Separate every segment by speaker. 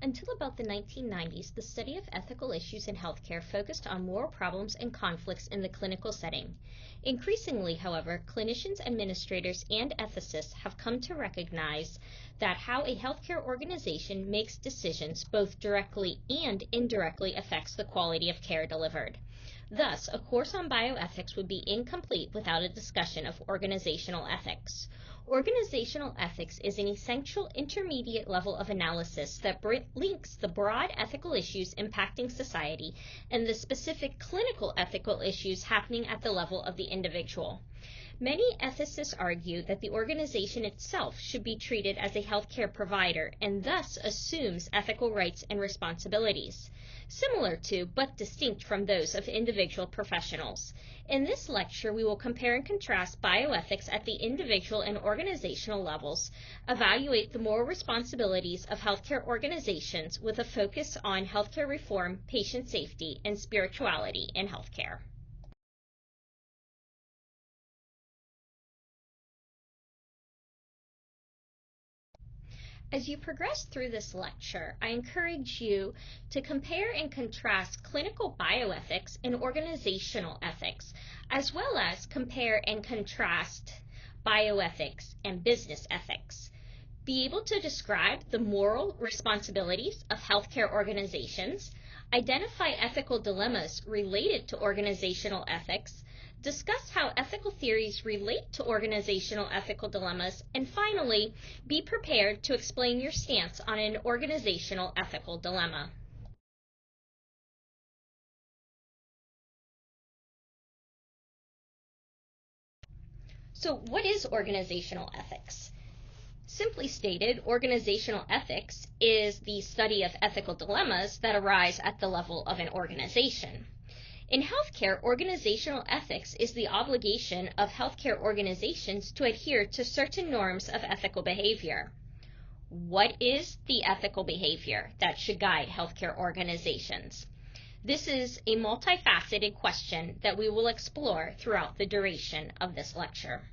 Speaker 1: Until about the 1990s, the study of ethical issues in healthcare focused on moral problems and conflicts in the clinical setting. Increasingly, however, clinicians, administrators, and ethicists have come to recognize that how a healthcare organization makes decisions both directly and indirectly affects the quality of care delivered. Thus, a course on bioethics would be incomplete without a discussion of organizational ethics. Organizational ethics is an essential intermediate level of analysis that links the broad ethical issues impacting society and the specific clinical ethical issues happening at the level of the individual. Many ethicists argue that the organization itself should be treated as a healthcare provider and thus assumes ethical rights and responsibilities, similar to but distinct from those of individual professionals. In this lecture, we will compare and contrast bioethics at the individual and organizational levels, evaluate the moral responsibilities of healthcare organizations with a focus on healthcare reform, patient safety, and spirituality in healthcare. As you progress through this lecture, I encourage you to compare and contrast clinical bioethics and organizational ethics, as well as compare and contrast bioethics and business ethics. Be able to describe the moral responsibilities of healthcare organizations, identify ethical dilemmas related to organizational ethics, discuss how ethical theories relate to organizational ethical dilemmas, and finally, be prepared to explain your stance on an organizational ethical dilemma. So, what is organizational ethics? Simply stated, organizational ethics is the study of ethical dilemmas that arise at the level of an organization. In healthcare, organizational ethics is the obligation of healthcare organizations to adhere to certain norms of ethical behavior. What is the ethical behavior that should guide healthcare organizations? This is a multifaceted question that we will explore throughout the duration of this lecture.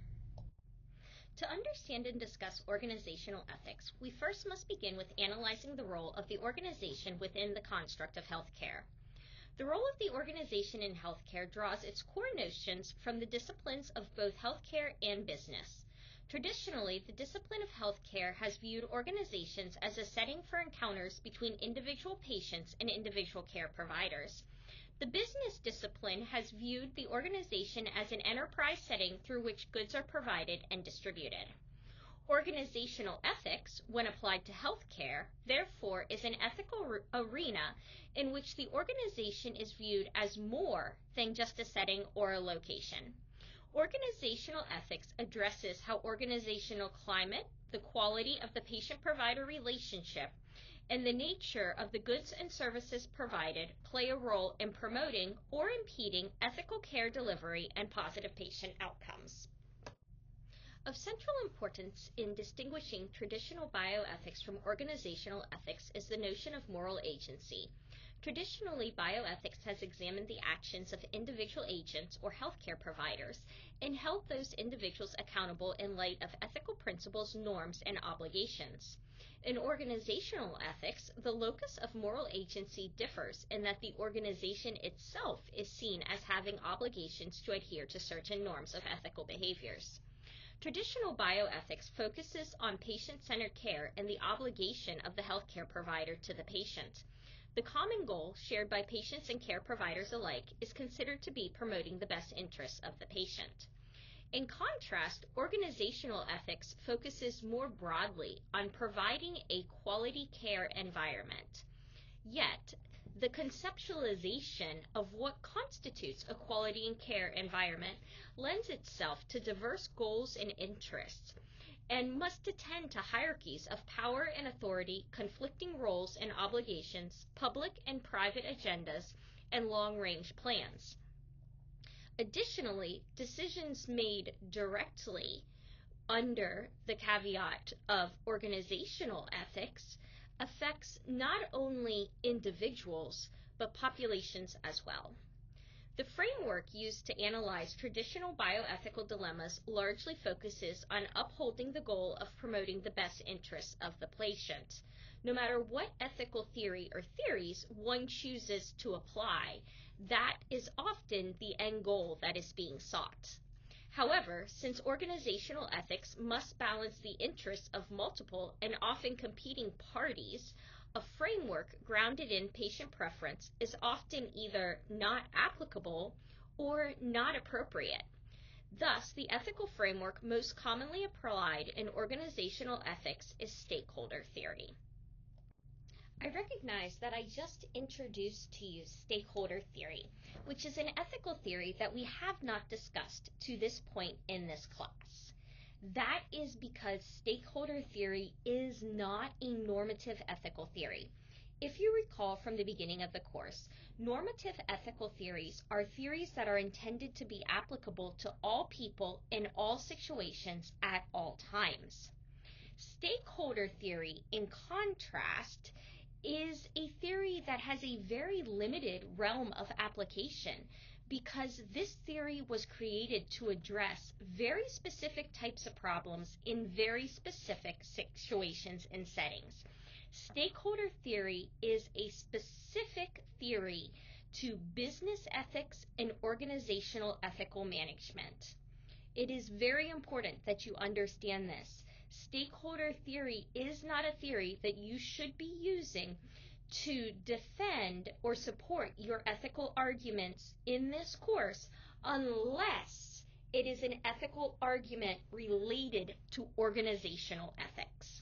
Speaker 1: To understand and discuss organizational ethics, we first must begin with analyzing the role of the organization within the construct of healthcare. The role of the organization in healthcare draws its core notions from the disciplines of both healthcare and business. Traditionally, the discipline of healthcare has viewed organizations as a setting for encounters between individual patients and individual care providers. The business discipline has viewed the organization as an enterprise setting through which goods are provided and distributed. Organizational ethics, when applied to healthcare, therefore is an ethical arena in which the organization is viewed as more than just a setting or a location. Organizational ethics addresses how organizational climate, the quality of the patient-provider relationship, and the nature of the goods and services provided play a role in promoting or impeding ethical care delivery and positive patient outcomes. Of central importance in distinguishing traditional bioethics from organizational ethics is the notion of moral agency. Traditionally, bioethics has examined the actions of individual agents or healthcare providers and held those individuals accountable in light of ethical principles, norms, and obligations. In organizational ethics, the locus of moral agency differs in that the organization itself is seen as having obligations to adhere to certain norms of ethical behaviors. Traditional bioethics focuses on patient-centered care and the obligation of the healthcare provider to the patient. The common goal, shared by patients and care providers alike, is considered to be promoting the best interests of the patient. In contrast, organizational ethics focuses more broadly on providing a quality care environment. Yet, the conceptualization of what constitutes a quality and care environment lends itself to diverse goals and interests and must attend to hierarchies of power and authority, conflicting roles and obligations, public and private agendas, and long-range plans. Additionally, decisions made directly under the caveat of organizational ethics affects not only individuals, but populations as well. The framework used to analyze traditional bioethical dilemmas largely focuses on upholding the goal of promoting the best interests of the patient. No matter what ethical theory or theories one chooses to apply, that is often the end goal that is being sought. However, since organizational ethics must balance the interests of multiple and often competing parties, a framework grounded in patient preference is often either not applicable or not appropriate. Thus, the ethical framework most commonly applied in organizational ethics is stakeholder theory. I recognize that I just introduced to you stakeholder theory, which is an ethical theory that we have not discussed to this point in this class. That is because stakeholder theory is not a normative ethical theory. If you recall from the beginning of the course, normative ethical theories are theories that are intended to be applicable to all people in all situations at all times. Stakeholder theory, in contrast, is a theory that has a very limited realm of application because this theory was created to address very specific types of problems in very specific situations and settings. Stakeholder theory is a specific theory to business ethics and organizational ethical management. It is very important that you understand this. Stakeholder theory is not a theory that you should be using to defend or support your ethical arguments in this course unless it is an ethical argument related to organizational ethics.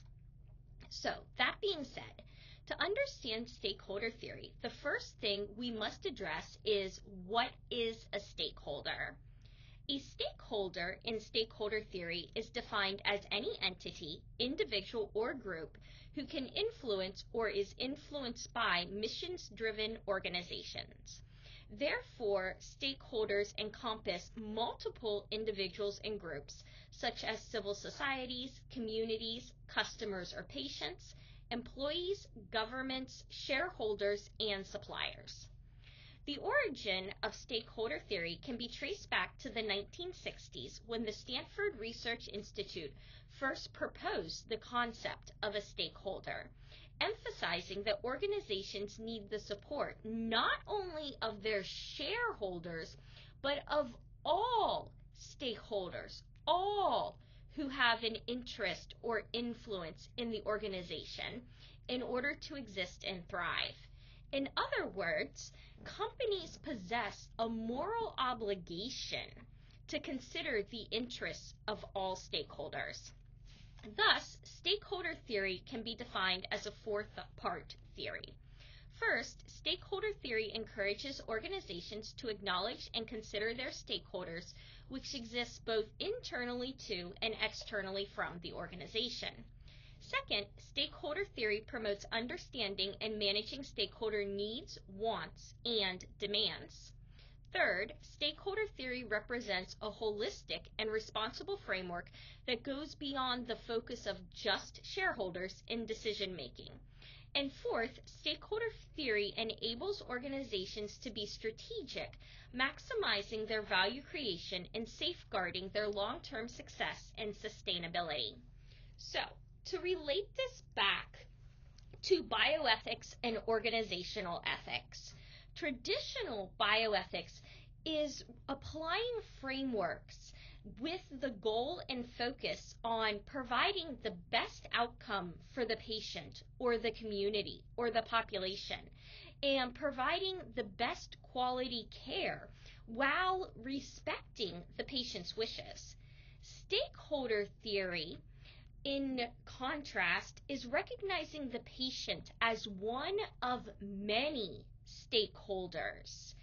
Speaker 1: So, that being said, to understand stakeholder theory, the first thing we must address is what is a stakeholder? A stakeholder in stakeholder theory is defined as any entity, individual, or group who can influence or is influenced by missions-driven organizations. Therefore, stakeholders encompass multiple individuals and groups, such as civil societies, communities, customers or patients, employees, governments, shareholders, and suppliers. The origin of stakeholder theory can be traced back to the 1960s when the Stanford Research Institute first proposed the concept of a stakeholder, emphasizing that organizations need the support not only of their shareholders, but of all stakeholders, all who have an interest or influence in the organization in order to exist and thrive. In other words, companies possess a moral obligation to consider the interests of all stakeholders. Thus, stakeholder theory can be defined as a four-part theory. First, stakeholder theory encourages organizations to acknowledge and consider their stakeholders, which exists both internally to and externally from the organization. Second, stakeholder theory promotes understanding and managing stakeholder needs, wants, and demands. Third, stakeholder theory represents a holistic and responsible framework that goes beyond the focus of just shareholders in decision making. And fourth, stakeholder theory enables organizations to be strategic, maximizing their value creation and safeguarding their long-term success and sustainability. So, to relate this back to bioethics and organizational ethics, traditional bioethics is applying frameworks with the goal and focus on providing the best outcome for the patient or the community or the population and providing the best quality care while respecting the patient's wishes. Stakeholder theory, in contrast, is recognizing the patient as one of many stakeholders,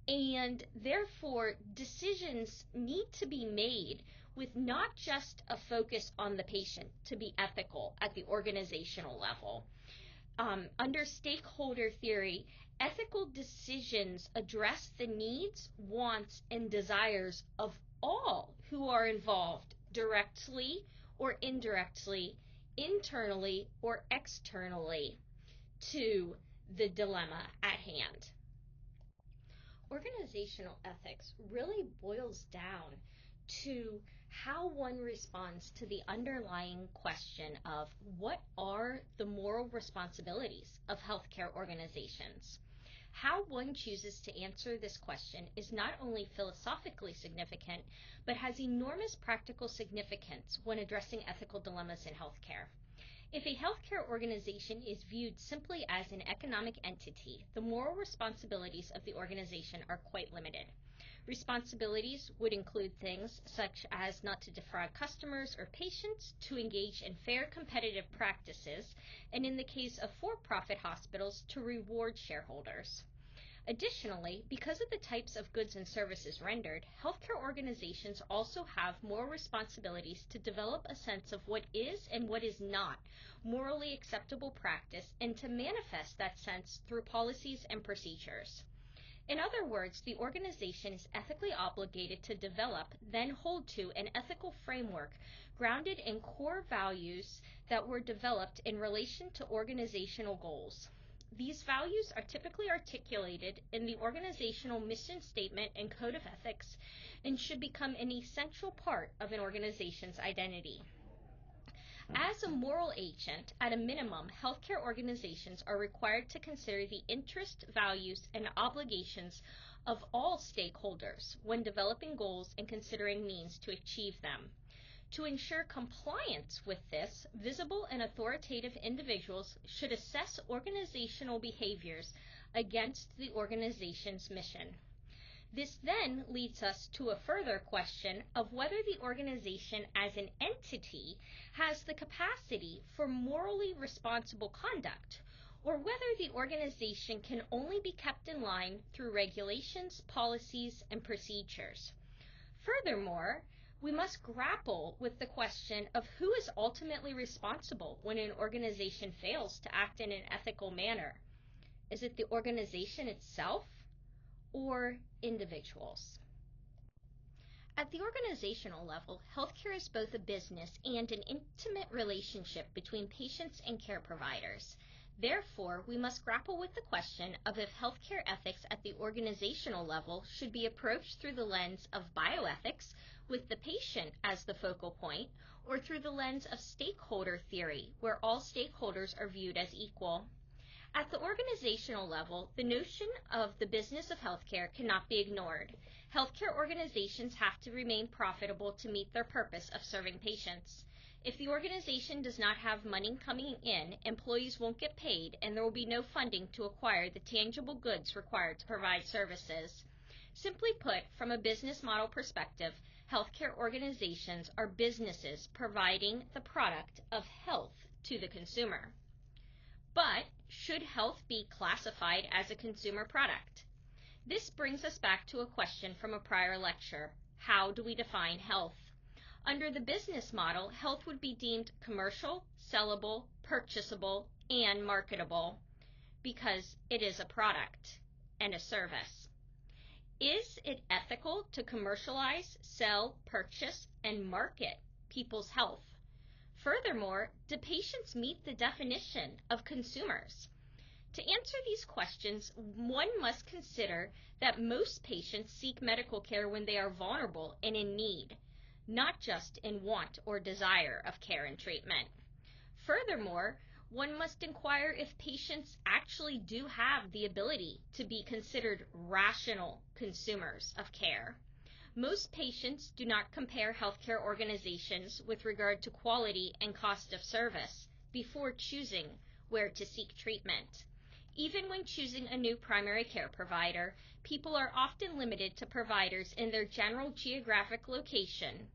Speaker 1: and therefore decisions need to be made with not just a focus on the patient to be ethical at the organizational level. Under stakeholder theory, ethical decisions address the needs, wants, and desires of all who are involved directly or indirectly, internally or externally to the dilemma at hand. Organizational ethics really boils down to how one responds to the underlying question of what are the moral responsibilities of healthcare organizations. How one chooses to answer this question is not only philosophically significant, but has enormous practical significance when addressing ethical dilemmas in healthcare. If a healthcare organization is viewed simply as an economic entity, the moral responsibilities of the organization are quite limited. Responsibilities would include things such as not to defraud customers or patients, to engage in fair competitive practices, and in the case of for-profit hospitals, to reward shareholders. Additionally, because of the types of goods and services rendered, healthcare organizations also have more responsibilities to develop a sense of what is and what is not morally acceptable practice and to manifest that sense through policies and procedures. In other words, the organization is ethically obligated to develop, then hold to, an ethical framework grounded in core values that were developed in relation to organizational goals. These values are typically articulated in the organizational mission statement and code of ethics and should become an essential part of an organization's identity. As a moral agent, at a minimum, healthcare organizations are required to consider the interests, values, and obligations of all stakeholders when developing goals and considering means to achieve them. To ensure compliance with this, visible and authoritative individuals should assess organizational behaviors against the organization's mission. This then leads us to a further question of whether the organization as an entity has the capacity for morally responsible conduct, or whether the organization can only be kept in line through regulations, policies, and procedures. Furthermore, we must grapple with the question of who is ultimately responsible when an organization fails to act in an ethical manner. Is it the organization itself or individuals? At the organizational level, healthcare is both a business and an intimate relationship between patients and care providers. Therefore, we must grapple with the question of if healthcare ethics at the organizational level should be approached through the lens of bioethics, with the patient as the focal point, or through the lens of stakeholder theory, where all stakeholders are viewed as equal. At the organizational level, the notion of the business of healthcare cannot be ignored. Healthcare organizations have to remain profitable to meet their purpose of serving patients. If the organization does not have money coming in, employees won't get paid, and there will be no funding to acquire the tangible goods required to provide services. Simply put, from a business model perspective, healthcare organizations are businesses providing the product of health to the consumer. But should health be classified as a consumer product? This brings us back to a question from a prior lecture. How do we define health? Under the business model, health would be deemed commercial, sellable, purchasable, and marketable because it is a product and a service. Is it ethical to commercialize, sell, purchase, and market people's health? Furthermore, do patients meet the definition of consumers? To answer these questions, one must consider that most patients seek medical care when they are vulnerable and in need, not just in want or desire of care and treatment. Furthermore, one must inquire if patients actually do have the ability to be considered rational consumers of care. Most patients do not compare healthcare organizations with regard to quality and cost of service before choosing where to seek treatment. Even when choosing a new primary care provider, people are often limited to providers in their general geographic location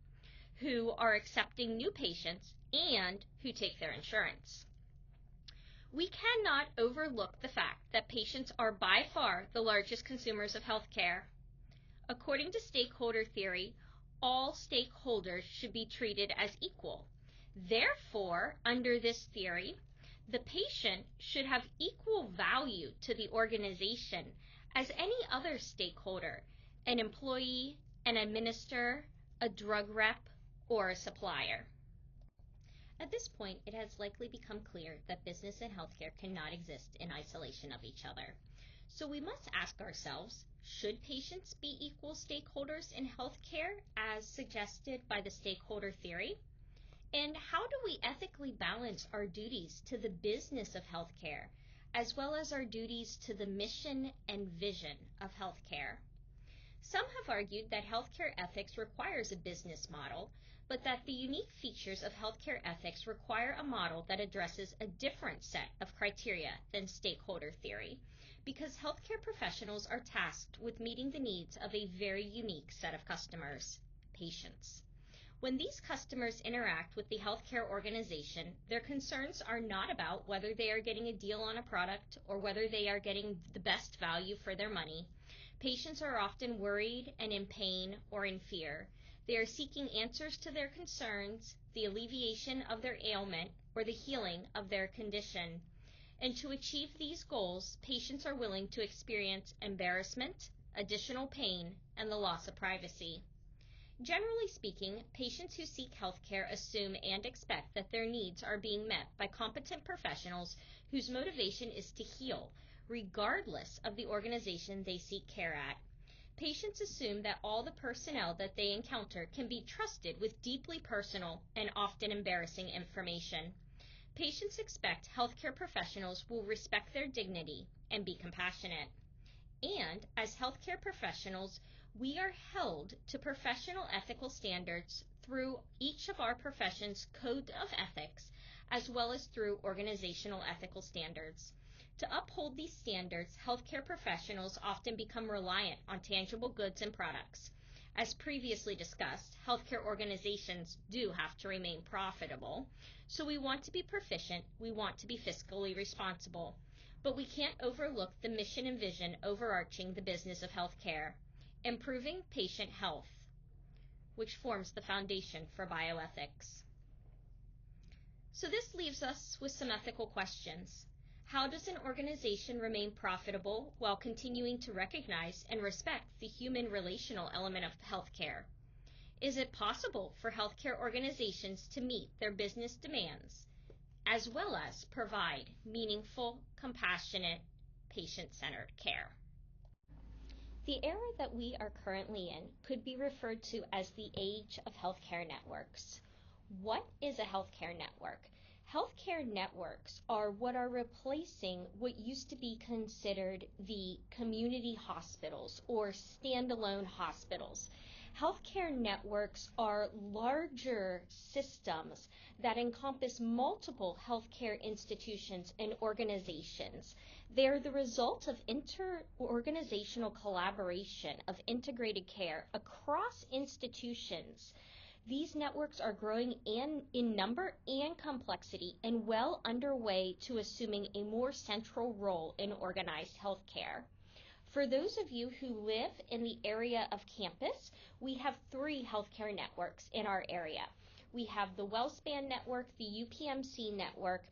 Speaker 1: who are accepting new patients and who take their insurance. We cannot overlook the fact that patients are by far the largest consumers of healthcare. According to stakeholder theory, all stakeholders should be treated as equal. Therefore, under this theory, the patient should have equal value to the organization as any other stakeholder, an employee, an administrator, a drug rep, or a supplier. At this point, it has likely become clear that business and healthcare cannot exist in isolation of each other. So we must ask ourselves, should patients be equal stakeholders in healthcare as suggested by the stakeholder theory? And how do we ethically balance our duties to the business of healthcare, as well as our duties to the mission and vision of healthcare? Some have argued that healthcare ethics requires a business model, but that the unique features of healthcare ethics require a model that addresses a different set of criteria than stakeholder theory, because healthcare professionals are tasked with meeting the needs of a very unique set of customers, patients. When these customers interact with the healthcare organization, their concerns are not about whether they are getting a deal on a product or whether they are getting the best value for their money. Patients are often worried and in pain or in fear. They are seeking answers to their concerns, the alleviation of their ailment, or the healing of their condition. And to achieve these goals, patients are willing to experience embarrassment, additional pain, and the loss of privacy. Generally speaking, patients who seek healthcare assume and expect that their needs are being met by competent professionals whose motivation is to heal, regardless of the organization they seek care at. Patients assume that all the personnel that they encounter can be trusted with deeply personal and often embarrassing information. Patients expect healthcare professionals will respect their dignity and be compassionate. And as healthcare professionals, we are held to professional ethical standards through each of our profession's code of ethics, as well as through organizational ethical standards. To uphold these standards, healthcare professionals often become reliant on tangible goods and products. As previously discussed, healthcare organizations do have to remain profitable, so we want to be proficient, we want to be fiscally responsible. But we can't overlook the mission and vision overarching the business of healthcare, improving patient health, which forms the foundation for bioethics. So this leaves us with some ethical questions. How does an organization remain profitable while continuing to recognize and respect the human relational element of healthcare? Is it possible for healthcare organizations to meet their business demands, as well as provide meaningful, compassionate, patient-centered care? The era that we are currently in could be referred to as the age of healthcare networks. What is a healthcare network? Healthcare networks are what are replacing what used to be considered the community hospitals or standalone hospitals. Healthcare networks are larger systems that encompass multiple healthcare institutions and organizations. They're the result of inter-organizational collaboration of integrated care across institutions. These networks are growing in number and complexity and well underway to assuming a more central role in organized healthcare. For those of you who live in the area of campus, we have 3 healthcare networks in our area. We have the WellSpan network, the UPMC network,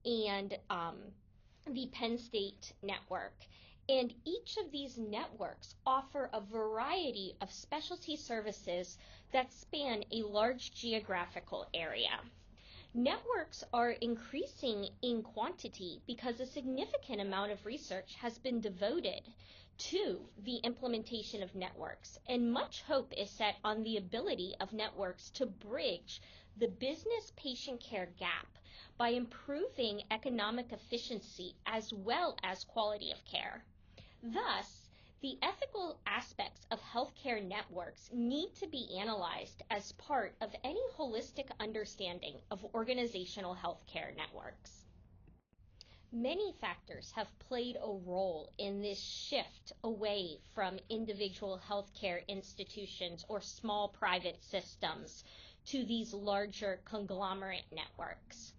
Speaker 1: and the Penn State network. And each of these networks offer a variety of specialty services that span a large geographical area. Networks are increasing in quantity because a significant amount of research has been devoted to the implementation of networks, and much hope is set on the ability of networks to bridge the business-patient care gap by improving economic efficiency as well as quality of care. Thus, the ethical aspects of healthcare networks need to be analyzed as part of any holistic understanding of organizational healthcare networks. Many factors have played a role in this shift away from individual healthcare institutions or small private systems to these larger conglomerate networks.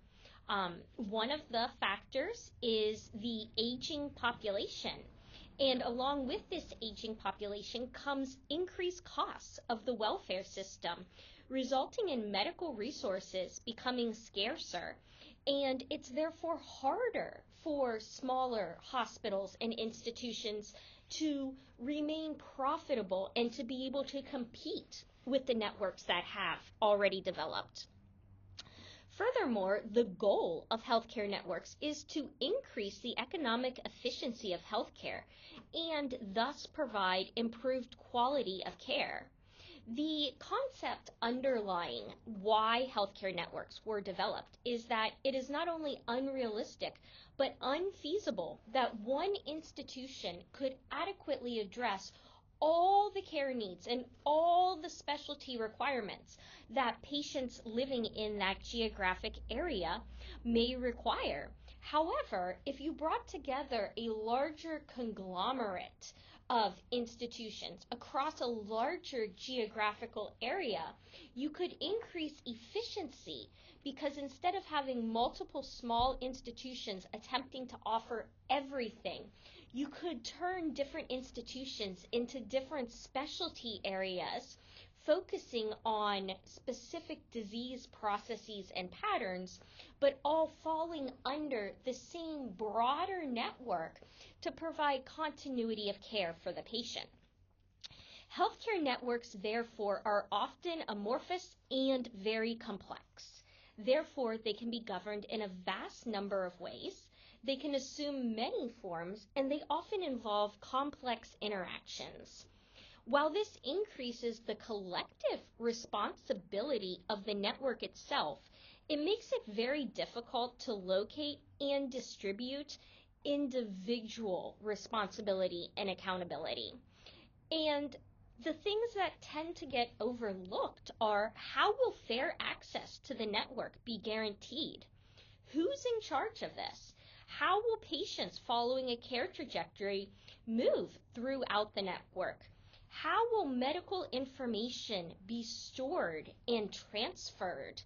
Speaker 1: One of the factors is the aging population. And along with this aging population comes increased costs of the welfare system, resulting in medical resources becoming scarcer. And it's therefore harder for smaller hospitals and institutions to remain profitable and to be able to compete with the networks that have already developed. Furthermore, the goal of healthcare networks is to increase the economic efficiency of healthcare and thus provide improved quality of care. The concept underlying why healthcare networks were developed is that it is not only unrealistic but unfeasible that one institution could adequately address all the care needs and all the specialty requirements that patients living in that geographic area may require. However, if you brought together a larger conglomerate of institutions across a larger geographical area, you could increase efficiency because instead of having multiple small institutions attempting to offer everything, you could turn different institutions into different specialty areas, focusing on specific disease processes and patterns, but all falling under the same broader network to provide continuity of care for the patient. Healthcare networks, therefore, are often amorphous and very complex. Therefore, they can be governed in a vast number of ways. They can assume many forms, and they often involve complex interactions. While this increases the collective responsibility of the network itself, it makes it very difficult to locate and distribute individual responsibility and accountability. And the things that tend to get overlooked are: how will fair access to the network be guaranteed? Who's in charge of this? How will patients following a care trajectory move throughout the network? How will medical information be stored and transferred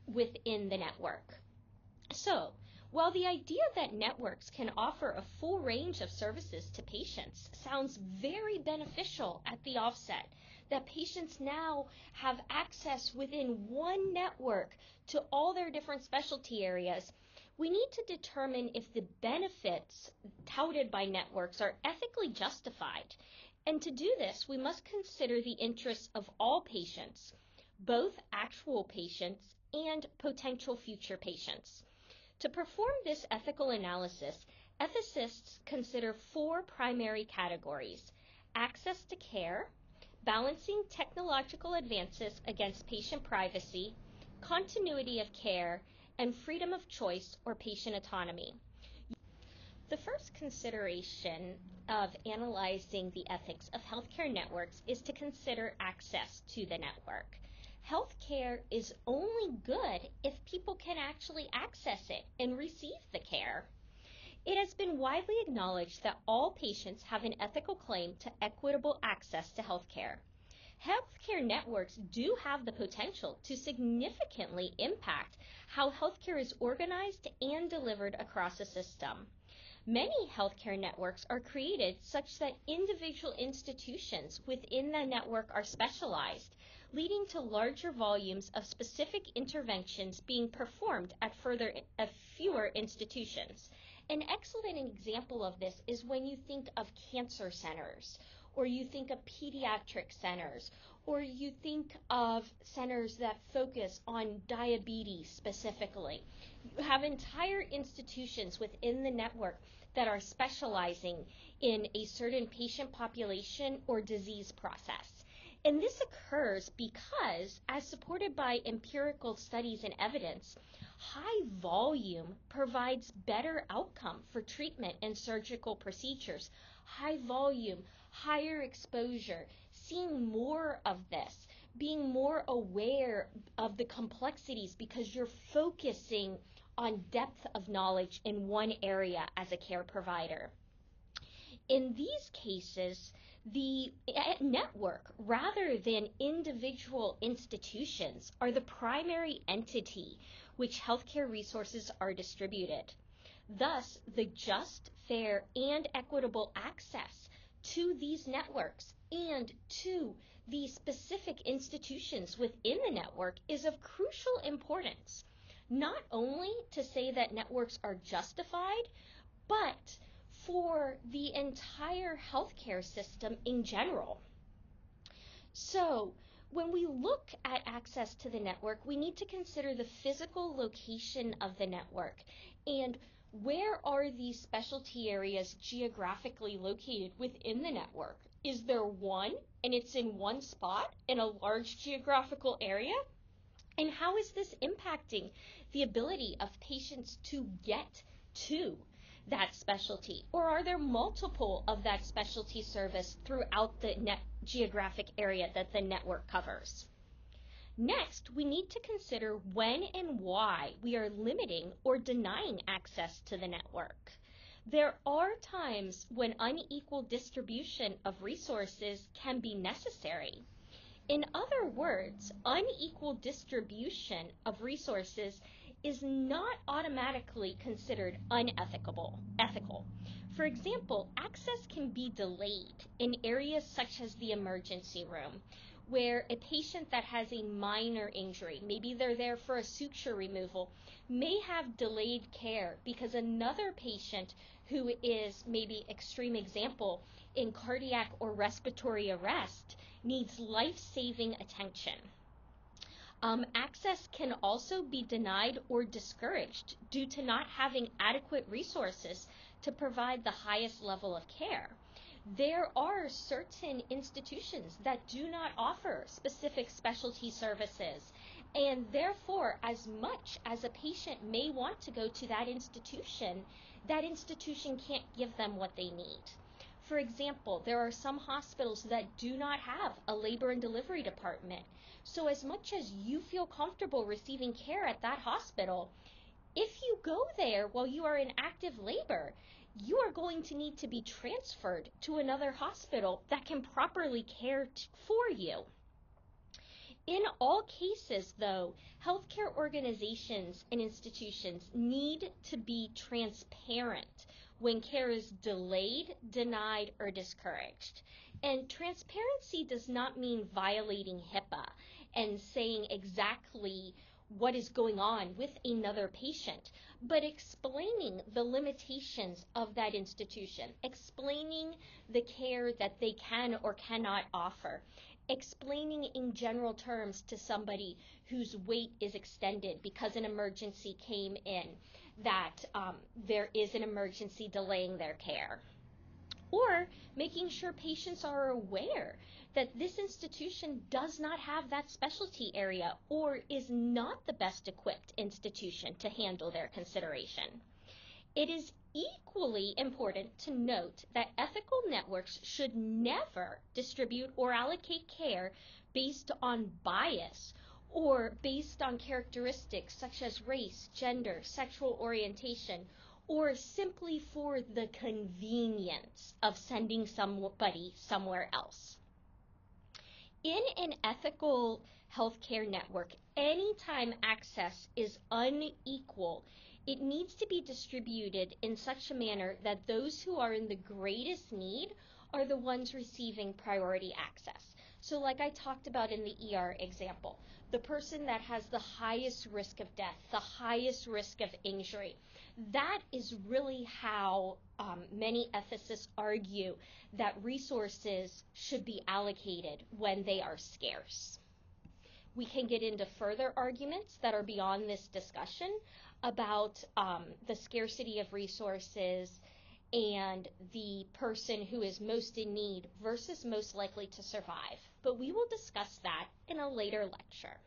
Speaker 1: within the network? So, while the idea that networks can offer a full range of services to patients sounds very beneficial at the offset, that patients now have access within one network to all their different specialty areas, we need to determine if the benefits touted by networks are ethically justified. And to do this, we must consider the interests of all patients, both actual patients and potential future patients. To perform this ethical analysis, ethicists consider four primary categories: access to care, balancing technological advances against patient privacy, continuity of care, and freedom of choice or patient autonomy. The first consideration of analyzing the ethics of healthcare networks is to consider access to the network. Healthcare is only good if people can actually access it and receive the care. It has been widely acknowledged that all patients have an ethical claim to equitable access to healthcare. Healthcare networks do have the potential to significantly impact how healthcare is organized and delivered across a system. Many healthcare networks are created such that individual institutions within the network are specialized, leading to larger volumes of specific interventions being performed at fewer institutions. An excellent example of this is when you think of cancer centers, or you think of pediatric centers, or you think of centers that focus on diabetes specifically. You have entire institutions within the network that are specializing in a certain patient population or disease process. And this occurs because, as supported by empirical studies and evidence, high volume provides better outcome for treatment and surgical procedures. High volume, higher exposure, seeing more of this, being more aware of the complexities because you're focusing on depth of knowledge in one area as a care provider. In these cases, the network, rather than individual institutions, are the primary entity which healthcare resources are distributed. Thus, the just, fair, and equitable access to these networks and to the specific institutions within the network is of crucial importance, not only to say that networks are justified, but for the entire healthcare system in general. So, When we look at access to the network, we need to consider the physical location of the network and where are these specialty areas geographically located within the network? Is there one and it's in one spot in a large geographical area? And how is this impacting the ability of patients to get to that specialty? Or are there multiple of that specialty service throughout the geographic area that the network covers? Next, we need to consider when and why we are limiting or denying access to the network. There are times when unequal distribution of resources can be necessary. In other words, unequal distribution of resources is not automatically considered unethical. For example, access can be delayed in areas such as the emergency room, where a patient that has a minor injury, maybe they're there for a suture removal, may have delayed care because another patient who is, maybe extreme example, in cardiac or respiratory arrest needs life-saving attention. Access can also be denied or discouraged due to not having adequate resources to provide the highest level of care. There are certain institutions that do not offer specific specialty services, and therefore, as much as a patient may want to go to that institution can't give them what they need. For example, there are some hospitals that do not have a labor and delivery department. So as much as you feel comfortable receiving care at that hospital, if you go there while you are in active labor, you are going to need to be transferred to another hospital that can properly care for you. In all cases, though, healthcare organizations and institutions need to be transparent when care is delayed, denied, or discouraged. And transparency does not mean violating HIPAA and saying exactly what is going on with another patient, but explaining the limitations of that institution, explaining the care that they can or cannot offer, explaining in general terms to somebody whose wait is extended because an emergency came in that there is an emergency delaying their care. Or making sure patients are aware that this institution does not have that specialty area or is not the best equipped institution to handle their consideration. It is equally important to note that ethical networks should never distribute or allocate care based on bias or based on characteristics such as race, gender, sexual orientation, or simply for the convenience of sending somebody somewhere else. In an ethical healthcare network, anytime access is unequal, it needs to be distributed in such a manner that those who are in the greatest need are the ones receiving priority access. So like I talked about in the ER example, the person that has the highest risk of death, the highest risk of injury, that is really how many ethicists argue that resources should be allocated when they are scarce. We can get into further arguments that are beyond this discussion about the scarcity of resources and the person who is most in need versus most likely to survive. But we will discuss that in a later lecture.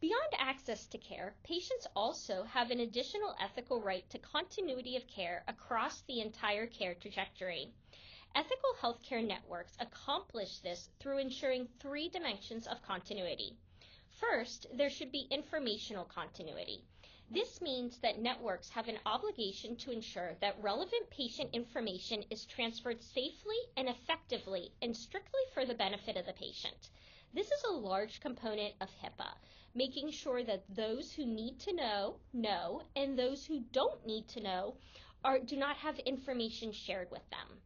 Speaker 1: Beyond access to care, patients also have an additional ethical right to continuity of care across the entire care trajectory. Ethical healthcare networks accomplish this through ensuring three dimensions of continuity. First, there should be informational continuity. This means that networks have an obligation to ensure that relevant patient information is transferred safely and effectively and strictly for the benefit of the patient. This is a large component of HIPAA, making sure that those who need to know, and those who don't need to know do not have information shared with them.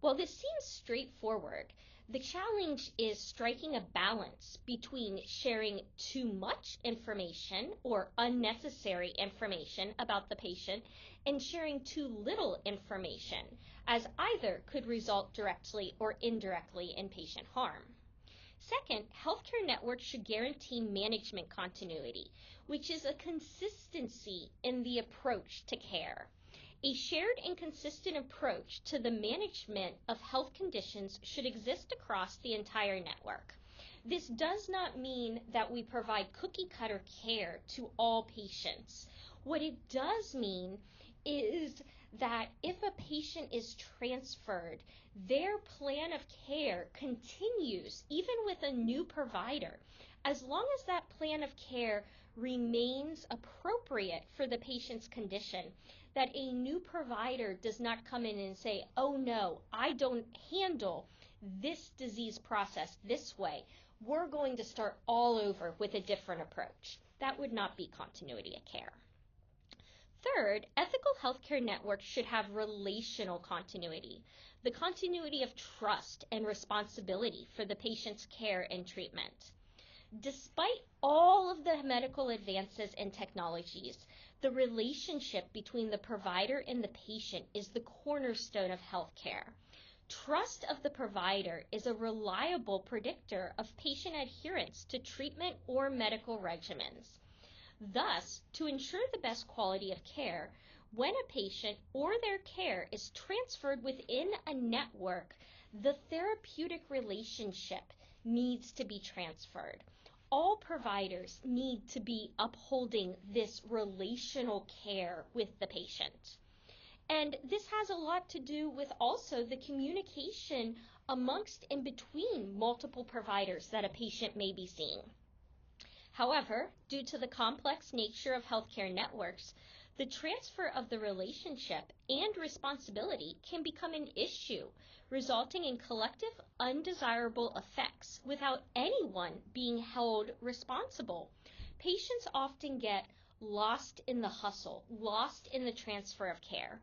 Speaker 1: While this seems straightforward, the challenge is striking a balance between sharing too much information or unnecessary information about the patient and sharing too little information, as either could result directly or indirectly in patient harm. Second, healthcare networks should guarantee management continuity, which is a consistency in the approach to care. A shared and consistent approach to the management of health conditions should exist across the entire network. This does not mean that we provide cookie-cutter care to all patients. What it does mean is that if a patient is transferred, their plan of care continues even with a new provider, as long as that plan of care remains appropriate for the patient's condition, that a new provider does not come in and say, oh no, I don't handle this disease process this way. We're going to start all over with a different approach. That would not be continuity of care. Third, ethical healthcare networks should have relational continuity, the continuity of trust and responsibility for the patient's care and treatment. Despite all of the medical advances and technologies, the relationship between the provider and the patient is the cornerstone of healthcare. Trust of the provider is a reliable predictor of patient adherence to treatment or medical regimens. Thus, to ensure the best quality of care, when a patient or their care is transferred within a network, the therapeutic relationship needs to be transferred. All providers need to be upholding this relational care with the patient. And this has a lot to do with also the communication amongst and between multiple providers that a patient may be seeing. However, due to the complex nature of healthcare networks, the transfer of the relationship and responsibility can become an issue, resulting in collective undesirable effects without anyone being held responsible. Patients often get lost in the hustle, lost in the transfer of care.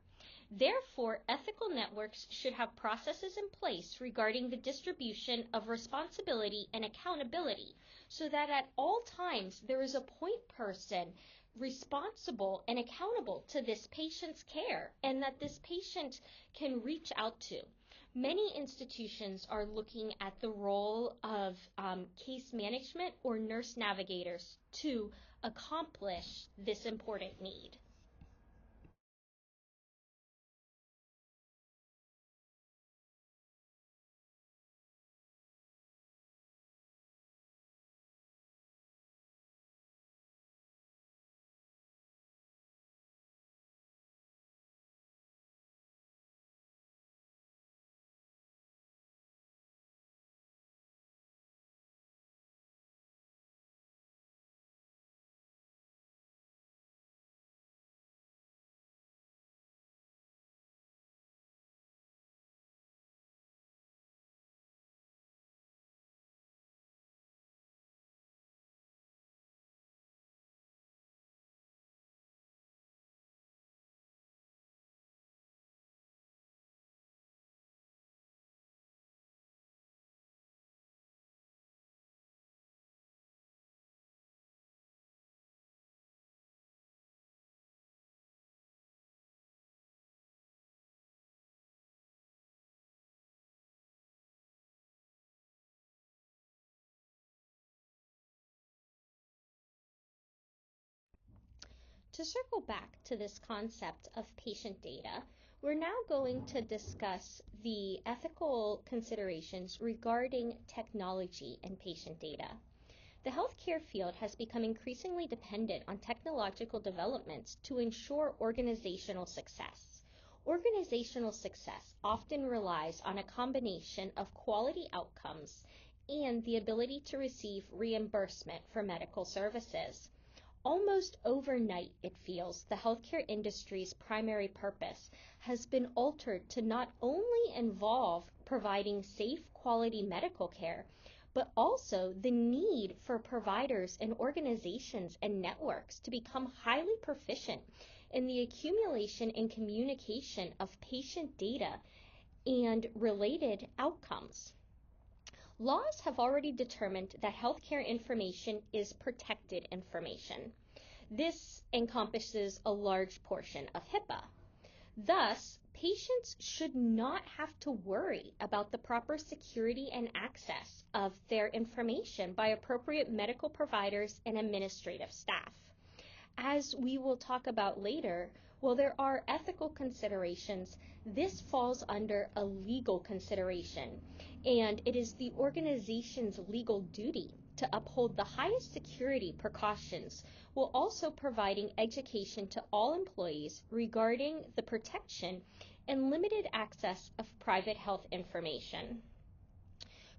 Speaker 1: Therefore, ethical networks should have processes in place regarding the distribution of responsibility and accountability so that at all times there is a point person responsible and accountable to this patient's care and that this patient can reach out to. Many institutions are looking at the role of case management or nurse navigators to accomplish this important need. To circle back to this concept of patient data, we're now going to discuss the ethical considerations regarding technology and patient data. the healthcare field has become increasingly dependent on technological developments to ensure organizational success. Organizational success often relies on a combination of quality outcomes and the ability to receive reimbursement for medical services. Almost overnight, it feels, the healthcare industry's primary purpose has been altered to not only involve providing safe, quality medical care, but also the need for providers and organizations and networks to become highly proficient in the accumulation and communication of patient data and related outcomes. Laws have already determined that healthcare information is protected information. This encompasses a large portion of HIPAA. Thus, patients should not have to worry about the proper security and access of their information by appropriate medical providers and administrative staff. As we will talk about later, while there are ethical considerations, this falls under a legal consideration, and it is the organization's legal duty to uphold the highest security precautions while also providing education to all employees regarding the protection and limited access of private health information.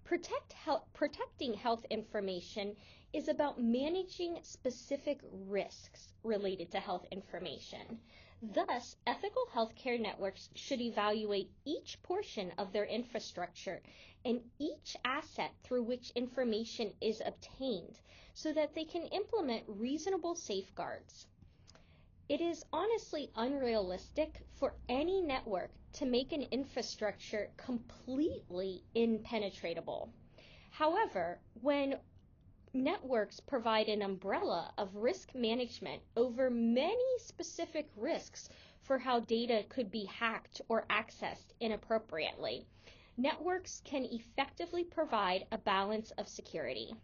Speaker 1: Protecting health information is about managing specific risks related to health information. Thus, ethical healthcare networks should evaluate each portion of their infrastructure and each asset through which information is obtained so that they can implement reasonable safeguards. It is honestly unrealistic for any network to make an infrastructure completely impenetrable. However, when networks provide an umbrella of risk management over many specific risks for how data could be hacked or accessed inappropriately, networks can effectively provide a balance of security.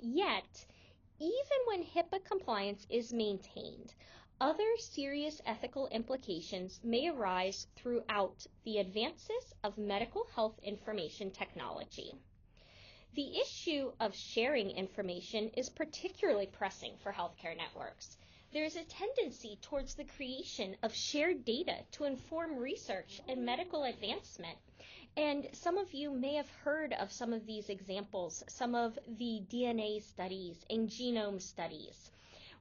Speaker 1: Yet, even when HIPAA compliance is maintained, other serious ethical implications may arise throughout the advances of medical health information technology. The issue of sharing information is particularly pressing for healthcare networks. There is a tendency towards the creation of shared data to inform research and medical advancement. And some of you may have heard of some of these examples, some of the DNA studies and genome studies,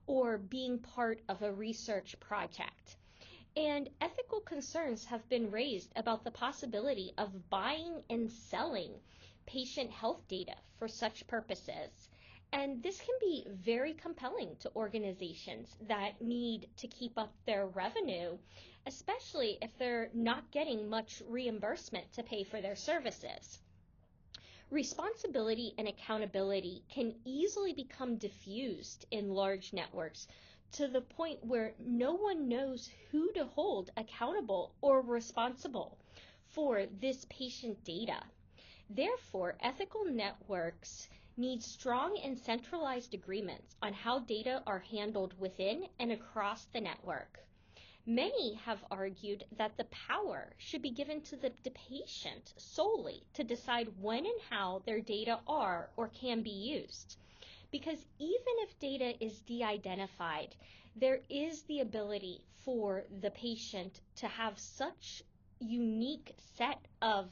Speaker 1: or being part of a research project. And ethical concerns have been raised about the possibility of buying and selling patient health data for such purposes. And this can be very compelling to organizations that need to keep up their revenue, especially if they're not getting much reimbursement to pay for their services. Responsibility and accountability can easily become diffused in large networks to the point where no one knows who to hold accountable or responsible for this patient data. Therefore, ethical networks need strong and centralized agreements on how data are handled within and across the network. Many have argued that the power should be given to the patient solely to decide when and how their data are or can be used. Because even if data is de-identified, there is the ability for the patient to have such unique set of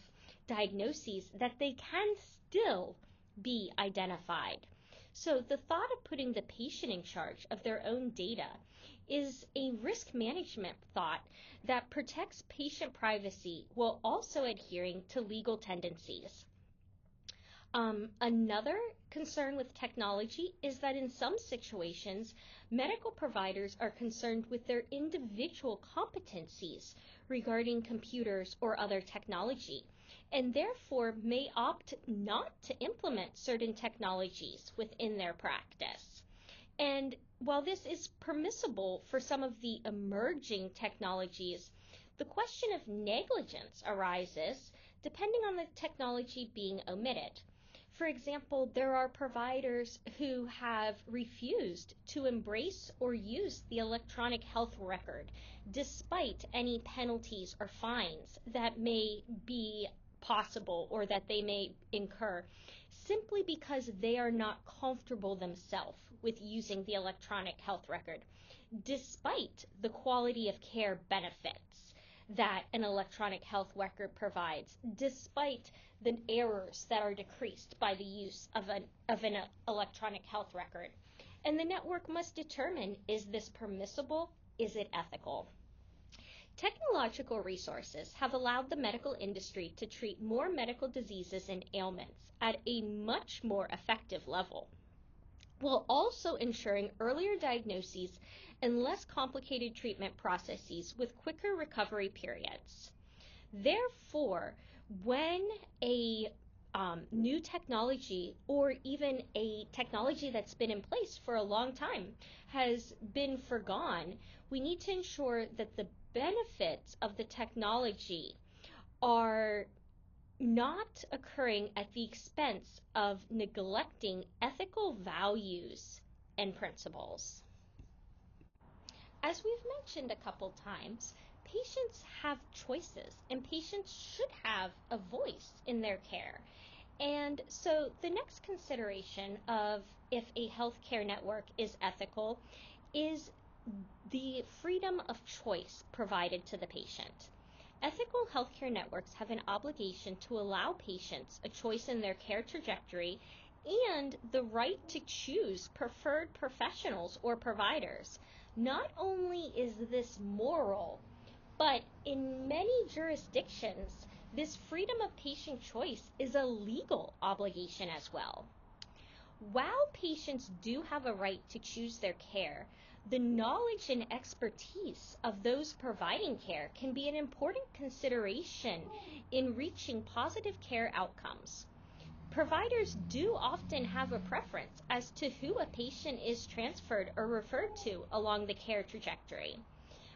Speaker 1: diagnoses that they can still be identified. So the thought of putting the patient in charge of their own data is a risk management thought that protects patient privacy while also adhering to legal tendencies. Another concern with technology is that in some situations, medical providers are concerned with their individual competencies regarding computers or other technology, and therefore may opt not to implement certain technologies within their practice. And while this is permissible for some of the emerging technologies, the question of negligence arises depending on the technology being omitted. For example, there are providers who have refused to embrace or use the electronic health record despite any penalties or fines that may be possible or that they may incur simply because they are not comfortable themselves with using the electronic health record, despite the quality of care benefits that an electronic health record provides, despite the errors that are decreased by the use of an electronic health record. And the network must determine, is this permissible? Is it ethical? Technological resources have allowed the medical industry to treat more medical diseases and ailments at a much more effective level, while also ensuring earlier diagnoses and less complicated treatment processes with quicker recovery periods. Therefore, when a new technology or even a technology that's been in place for a long time has been forgone, we need to ensure that the benefits of the technology are not occurring at the expense of neglecting ethical values and principles. As we've mentioned a couple times, patients have choices and patients should have a voice in their care. And so the next consideration of if a healthcare network is ethical is the freedom of choice provided to the patient. Ethical healthcare networks have an obligation to allow patients a choice in their care trajectory and the right to choose preferred professionals or providers. Not only is this moral, but in many jurisdictions, this freedom of patient choice is a legal obligation as well. While patients do have a right to choose their care, the knowledge and expertise of those providing care can be an important consideration in reaching positive care outcomes. Providers do often have a preference as to who a patient is transferred or referred to along the care trajectory.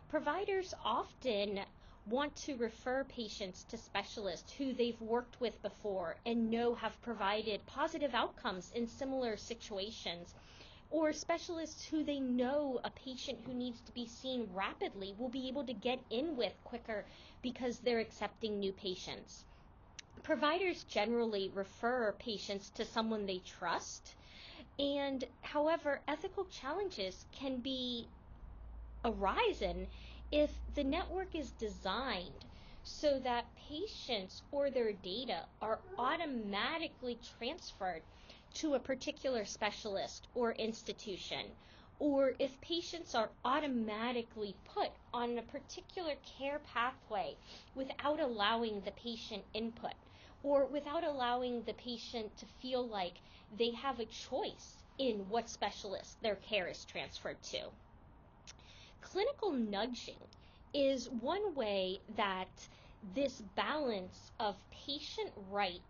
Speaker 1: Providers often want to refer patients to specialists who they've worked with before and know have provided positive outcomes in similar situations, or specialists who they know a patient who needs to be seen rapidly will be able to get in with quicker because they're accepting new patients. Providers generally refer patients to someone they trust, and however, ethical challenges can be arisen if the network is designed so that patients or their data are automatically transferred to a particular specialist or institution, or if patients are automatically put on a particular care pathway without allowing the patient input, or without allowing the patient to feel like they have a choice in what specialist their care is transferred to. Clinical nudging is one way that this balance of patient right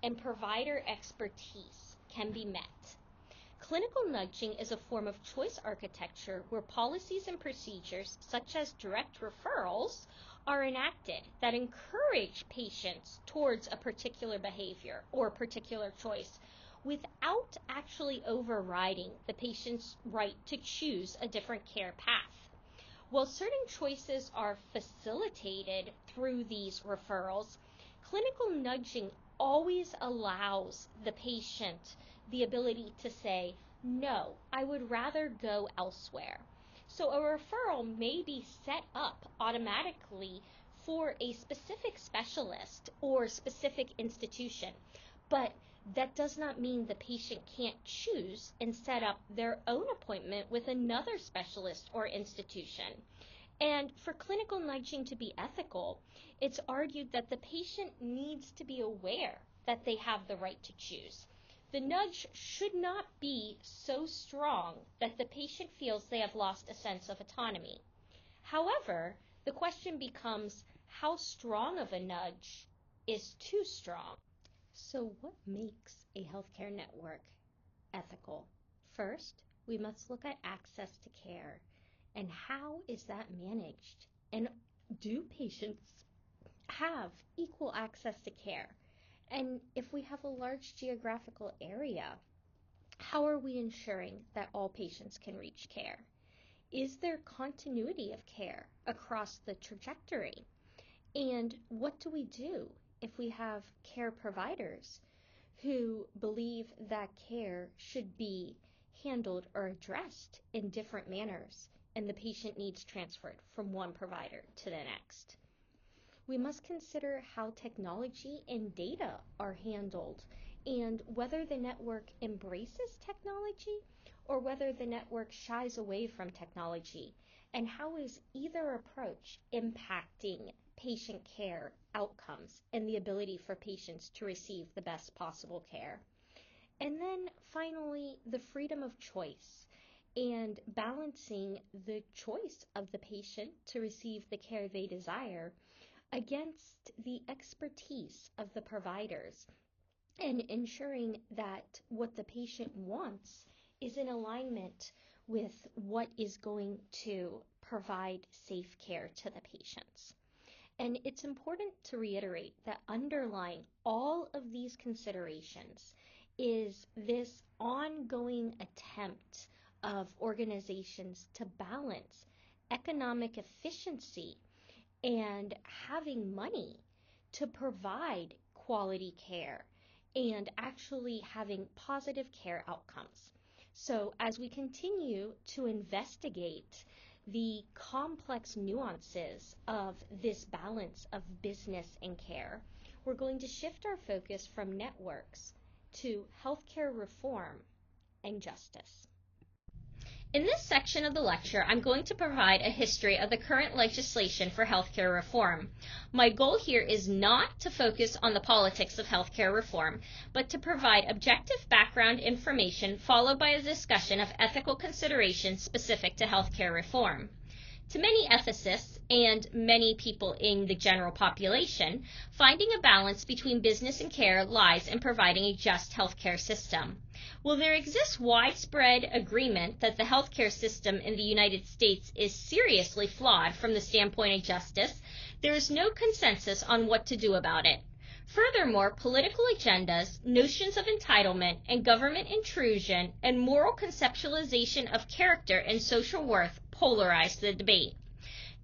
Speaker 1: and provider expertise can be met. Clinical nudging is a form of choice architecture where policies and procedures, such as direct referrals, are enacted that encourage patients towards a particular behavior or particular choice without actually overriding the patient's right to choose a different care path. While certain choices are facilitated through these referrals, clinical nudging always allows the patient the ability to say, no, I would rather go elsewhere. So a referral may be set up automatically for a specific specialist or specific institution, but that does not mean the patient can't choose and set up their own appointment with another specialist or institution. And for clinical nudging to be ethical, it's argued that the patient needs to be aware that they have the right to choose. The nudge should not be so strong that the patient feels they have lost a sense of autonomy. However, the question becomes, how strong of a nudge is too strong? So what makes a healthcare network ethical? First, we must look at access to care and how is that managed? And do patients have equal access to care? And if we have a large geographical area, how are we ensuring that all patients can reach care? Is there continuity of care across the trajectory? And what do we do
Speaker 2: if we have care providers who believe that care should be handled or addressed in different manners and the patient needs transferred from one provider to the next. We must consider how technology and data are handled and whether the network embraces technology or whether the network shies away from technology, and how is either approach impacting patient care outcomes and the ability for patients to receive the best possible care. And then finally, the freedom of choice and balancing the choice of the patient to receive the care they desire against the expertise of the providers, and ensuring that what the patient wants is in alignment with what is going to provide safe care to the patients. And it's important to reiterate that underlying all of these considerations is this ongoing attempt of organizations to balance economic efficiency and having money to provide quality care and actually having positive care outcomes. So as we continue to investigate the complex nuances of this balance of business and care, we're going to shift our focus from networks to healthcare reform and justice.
Speaker 1: In this section of the lecture, I'm going to provide a history of the current legislation for healthcare reform. My goal here is not to focus on the politics of healthcare reform, but to provide objective background information followed by a discussion of ethical considerations specific to healthcare reform. To many ethicists and many people in the general population, finding a balance between business and care lies in providing a just healthcare system. While there exists widespread agreement that the healthcare system in the United States is seriously flawed from the standpoint of justice, there is no consensus on what to do about it. Furthermore, political agendas, notions of entitlement, and government intrusion, and moral conceptualization of character and social worth polarize the debate.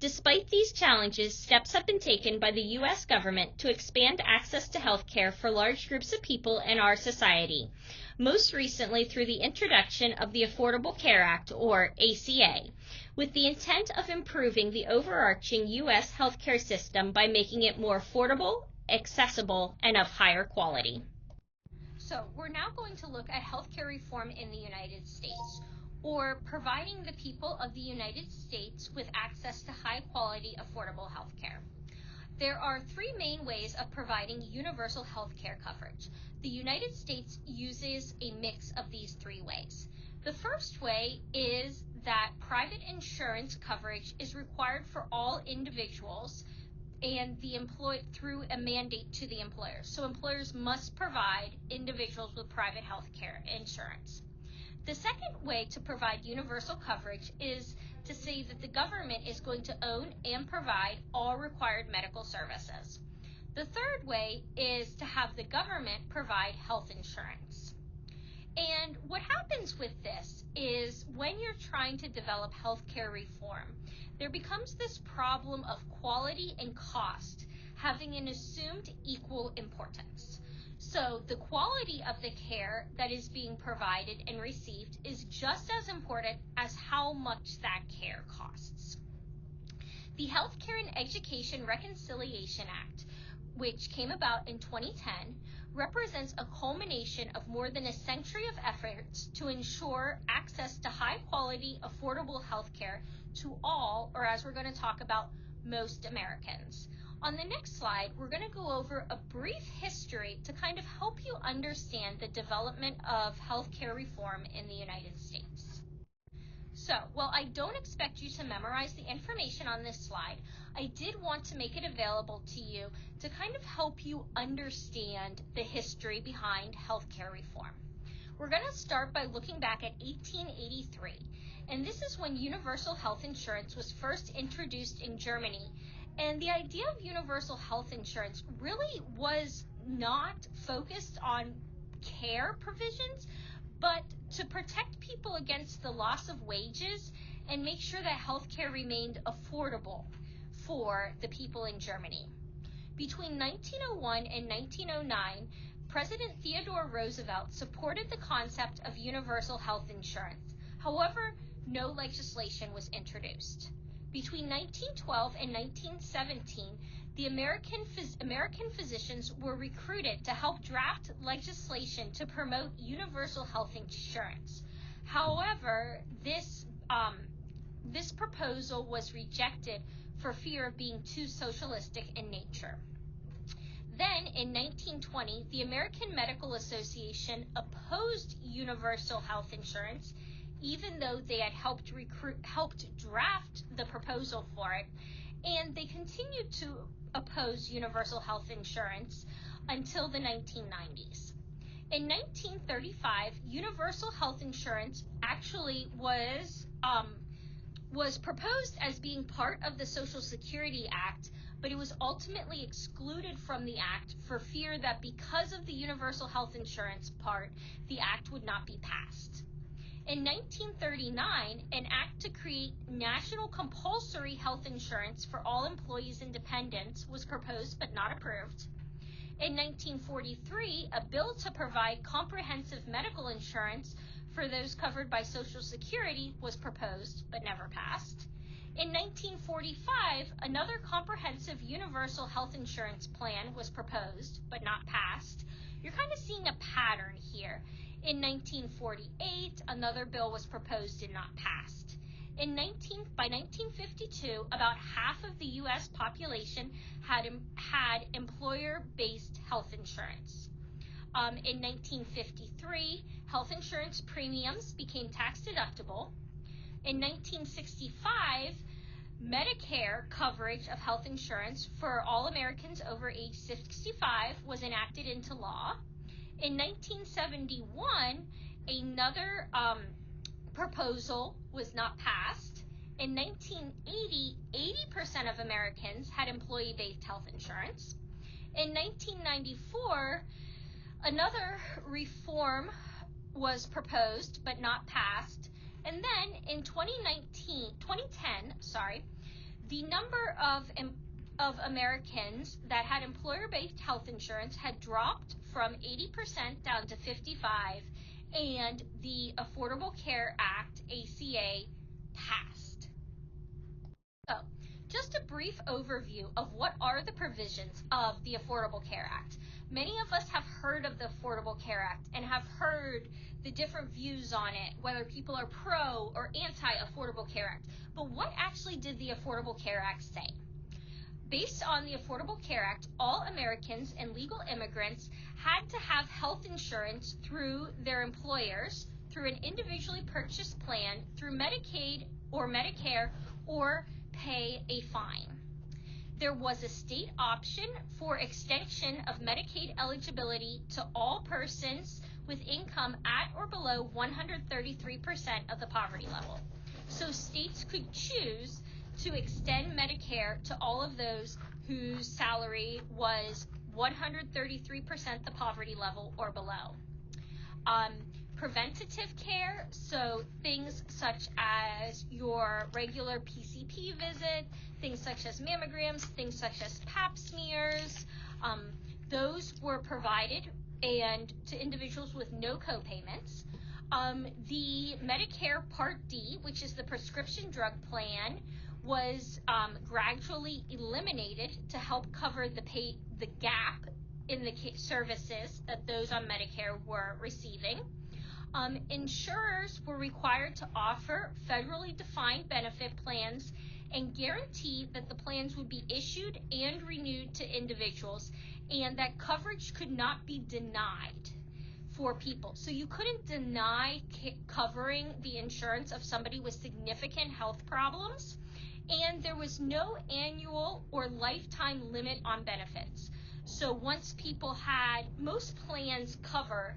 Speaker 1: Despite these challenges, steps have been taken by the U.S. government to expand access to health care for large groups of people in our society, most recently through the introduction of the Affordable Care Act, or ACA, with the intent of improving the overarching U.S. healthcare system by making it more affordable, accessible, and of higher quality. So we're now going to look at healthcare reform in the United States, or providing the people of the United States with access to high-quality, affordable healthcare. There are three main ways of providing universal healthcare coverage. The United States uses a mix of these three ways. The first way is that private insurance coverage is required for all individuals and through a mandate to the employers. So employers must provide individuals with private health care insurance. The second way to provide universal coverage is to say that the government is going to own and provide all required medical services. The third way is to have the government provide health insurance. And what happens with this is when you're trying to develop healthcare reform, there becomes this problem of quality and cost having an assumed equal importance. So the quality of the care that is being provided and received is just as important as how much that care costs. The Healthcare and Education Reconciliation Act, which came about in 2010, represents a culmination of more than a century of efforts to ensure access to high-quality, affordable health care to all, or as we're going to talk about, most Americans. On the next slide, we're going to go over a brief history to kind of help you understand the development of healthcare reform in the United States. So, while I don't expect you to memorize the information on this slide, I did want to make it available to you to kind of help you understand the history behind healthcare reform. We're going to start by looking back at 1883, and this is when universal health insurance was first introduced in Germany. And the idea of universal health insurance really was not focused on care provisions, but to protect people against the loss of wages and make sure that healthcare remained affordable for the people in Germany. Between 1901 and 1909, President Theodore Roosevelt supported the concept of universal health insurance. However, no legislation was introduced. Between 1912 and 1917, the American physicians were recruited to help draft legislation to promote universal health insurance. However, this proposal was rejected for fear of being too socialistic in nature. Then, in 1920, the American Medical Association opposed universal health insurance, even though they had helped draft the proposal for it, and they continued to oppose universal health insurance until the 1990s. In 1935, universal health insurance actually was proposed as being part of the Social Security Act, but it was ultimately excluded from the act for fear that because of the universal health insurance part, the act would not be passed. In 1939, an act to create national compulsory health insurance for all employees and dependents was proposed but not approved. In 1943, a bill to provide comprehensive medical insurance for those covered by Social Security was proposed but never passed. In 1945, another comprehensive universal health insurance plan was proposed but not passed. You're kind of seeing a pattern here. In 1948, another bill was proposed and not passed. By 1952, about half of the U.S. population had employer-based health insurance. In 1953, health insurance premiums became tax deductible. In 1965, Medicare coverage of health insurance for all Americans over age 65 was enacted into law. In 1971, another proposal was not passed. In 1980, 80% of Americans had employee-based health insurance. In 1994, another reform was proposed but not passed. And then in 2010, the number of Americans that had employer-based health insurance had dropped from 80% down to 55%, and the Affordable Care Act, ACA, passed. So, just a brief overview of what are the provisions of the Affordable Care Act. Many of us have heard of the Affordable Care Act and have heard the different views on it, whether people are pro or anti-Affordable Care Act. But what actually did the Affordable Care Act say? Based on the Affordable Care Act, all Americans and legal immigrants had to have health insurance through their employers, through an individually purchased plan, through Medicaid or Medicare, or pay a fine. There was a state option for extension of Medicaid eligibility to all persons with income at or below 133% of the poverty level. So states could choose to extend Medicare to all of those whose salary was 133% the poverty level or below. Preventative care, so things such as your regular PCP visit, things such as mammograms, things such as pap smears, those were provided and to individuals with no co-payments. The Medicare Part D, which is the prescription drug plan, was gradually eliminated to help cover the gap in the services that those on Medicare were receiving. Insurers were required to offer federally defined benefit plans and guarantee that the plans would be issued and renewed to individuals and that coverage could not be denied for people. So you couldn't deny covering the insurance of somebody with significant health problems, and there was no annual or lifetime limit on benefits. So once people most plans cover,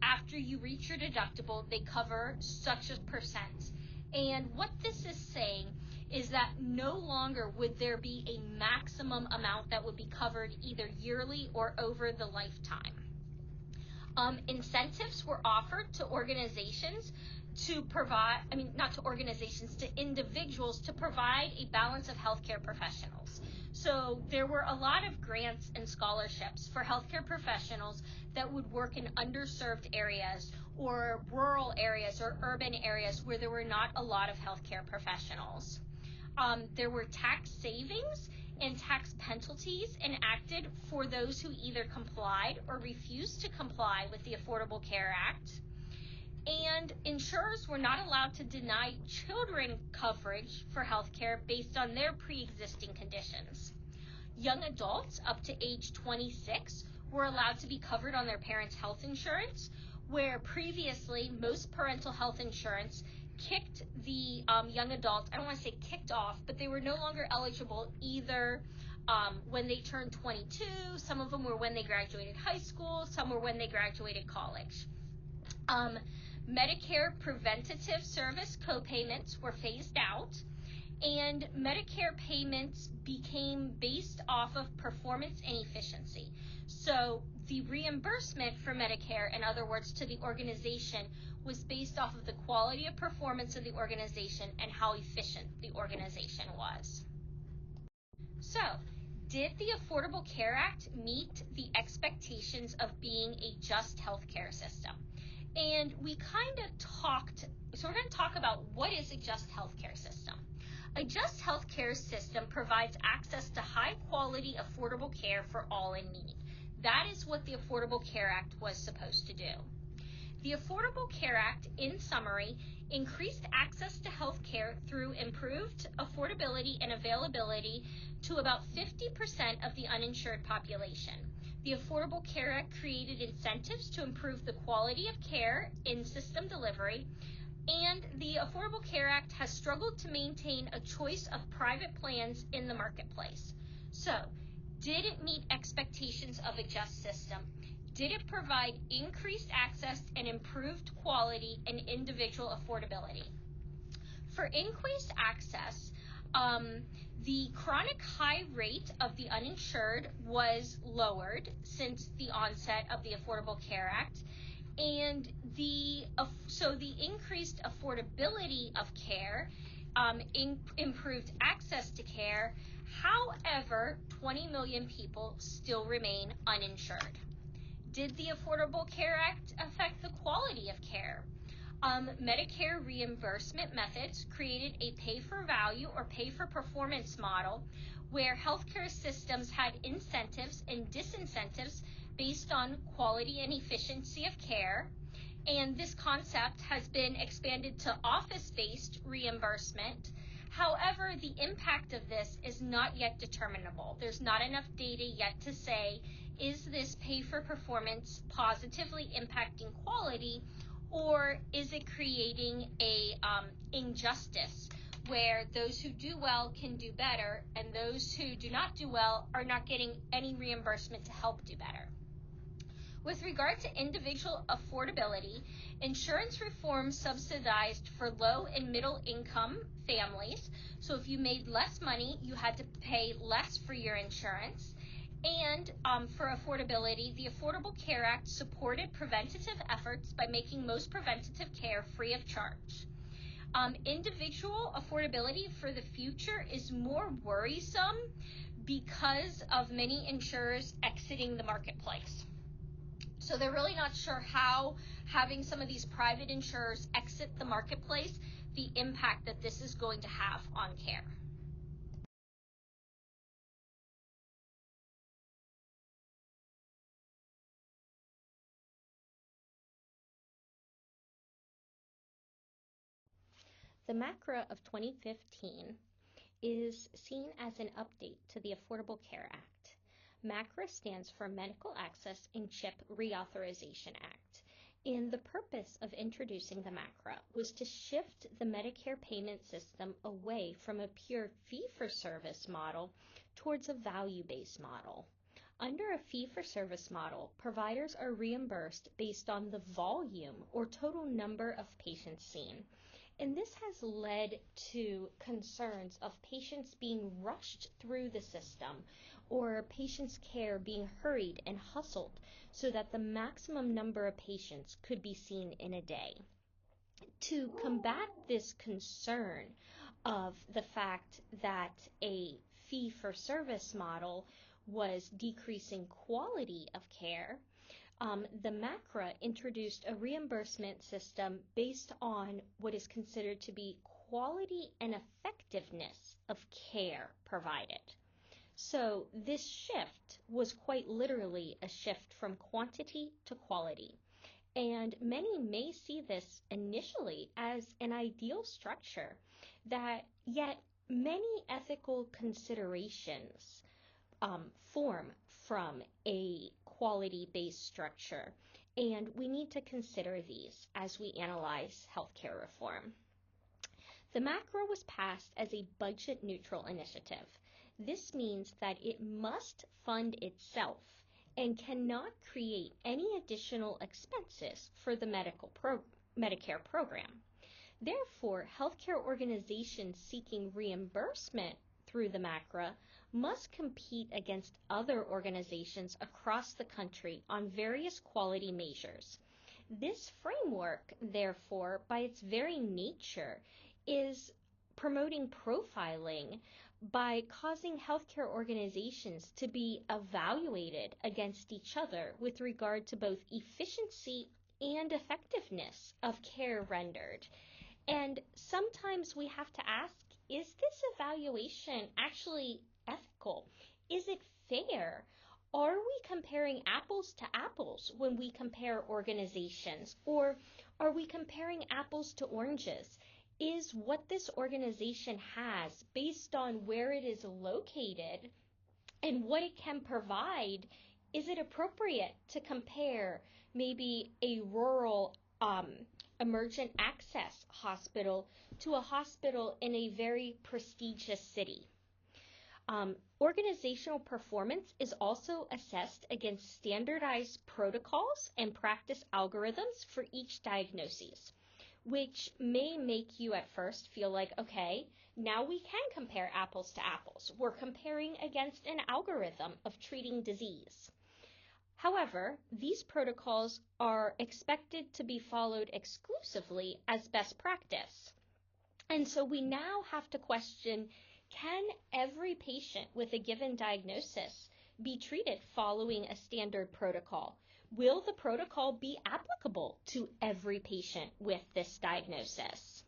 Speaker 1: after you reach your deductible, they cover such a percent. And what this is saying is that no longer would there be a maximum amount that would be covered either yearly or over the lifetime. Incentives were offered to organizations to provide, to individuals to provide a balance of healthcare professionals. So there were a lot of grants and scholarships for healthcare professionals that would work in underserved areas or rural areas or urban areas where there were not a lot of healthcare professionals. There were tax savings and tax penalties enacted for those who either complied or refused to comply with the Affordable Care Act. And insurers were not allowed to deny children coverage for health care based on their pre-existing conditions. Young adults up to age 26 were allowed to be covered on their parents' health insurance, where previously most parental health insurance kicked the young adults, I don't want to say kicked off, but they were no longer eligible either when they turned 22. Some of them were when they graduated high school, some were when they graduated college. Medicare preventative service co-payments were phased out, and Medicare payments became based off of performance and efficiency. So the reimbursement for Medicare, in other words, to the organization, was based off of the quality of performance of the organization and how efficient the organization was. So, did the Affordable Care Act meet the expectations of being a just healthcare system? And we're going to talk about what is a just healthcare system. A just healthcare system provides access to high quality, affordable care for all in need. That is what the Affordable Care Act was supposed to do. The Affordable Care Act, in summary, increased access to health care through improved affordability and availability to about 50% of the uninsured population. The Affordable Care Act created incentives to improve the quality of care in system delivery, and the Affordable Care Act has struggled to maintain a choice of private plans in the marketplace. So, did it meet expectations of a just system? Did it provide increased access and improved quality and individual affordability? For increased access, the chronic high rate of the uninsured was lowered since the onset of the Affordable Care Act, and so the increased affordability of care improved access to care. However, 20 million people still remain uninsured. Did the Affordable Care Act affect the quality of care? Medicare reimbursement methods created a pay-for-value or pay-for-performance model where healthcare systems had incentives and disincentives based on quality and efficiency of care. And this concept has been expanded to office-based reimbursement. However, the impact of this is not yet determinable. There's not enough data yet to say, is this pay-for-performance positively impacting quality, or is it creating a injustice where those who do well can do better and those who do not do well are not getting any reimbursement to help do better? With regard to individual affordability, insurance reform subsidized for low and middle income families. So if you made less money, you had to pay less for your insurance. And for affordability, the Affordable Care Act supported preventative efforts by making most preventative care free of charge. Individual affordability for the future is more worrisome because of many insurers exiting the marketplace. So they're really not sure how having some of these private insurers exit the marketplace, the impact that this is going to have on care.
Speaker 2: The MACRA of 2015 is seen as an update to the Affordable Care Act. MACRA stands for Medical Access and CHIP Reauthorization Act, and the purpose of introducing the MACRA was to shift the Medicare payment system away from a pure fee-for-service model towards a value-based model. Under a fee-for-service model, providers are reimbursed based on the volume or total number of patients seen. And this has led to concerns of patients being rushed through the system or patients' care being hurried and hustled so that the maximum number of patients could be seen in a day. To combat this concern of the fact that a fee-for-service model was decreasing quality of care, the MACRA introduced a reimbursement system based on what is considered to be quality and effectiveness of care provided. So this shift was quite literally a shift from quantity to quality. And many may see this initially as an ideal structure, that yet many ethical considerations form from a quality-based structure, and we need to consider these as we analyze healthcare reform. The MACRA was passed as a budget-neutral initiative. This means that it must fund itself and cannot create any additional expenses for the Medicare program. Therefore, healthcare organizations seeking reimbursement through the MACRA must compete against other organizations across the country on various quality measures. This framework, therefore, by its very nature, is promoting profiling by causing healthcare organizations to be evaluated against each other with regard to both efficiency and effectiveness of care rendered. And sometimes we have to ask, is this evaluation actually ethical? Is it fair? Are we comparing apples to apples when we compare organizations? Or are we comparing apples to oranges? Is what this organization has, based on where it is located and what it can provide, is it appropriate to compare maybe a rural emergent access hospital to a hospital in a very prestigious city? Organizational performance is also assessed against standardized protocols and practice algorithms for each diagnosis, which may make you at first feel like, okay, now we can compare apples to apples. We're comparing against an algorithm of treating disease. However, these protocols are expected to be followed exclusively as best practice. And so we now have to question, can every patient with a given diagnosis be treated following a standard protocol? Will the protocol be applicable to every patient with this diagnosis?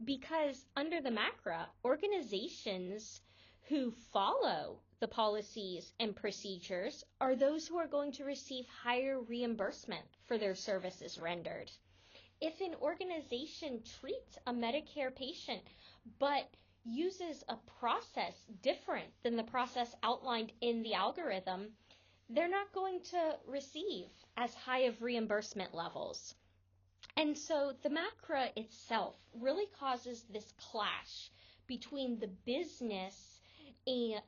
Speaker 2: Because under the MACRA, organizations who follow the policies and procedures are those who are going to receive higher reimbursement for their services rendered. If an organization treats a Medicare patient but uses a process different than the process outlined in the algorithm, they're not going to receive as high of reimbursement levels. And so the MACRA itself really causes this clash between the business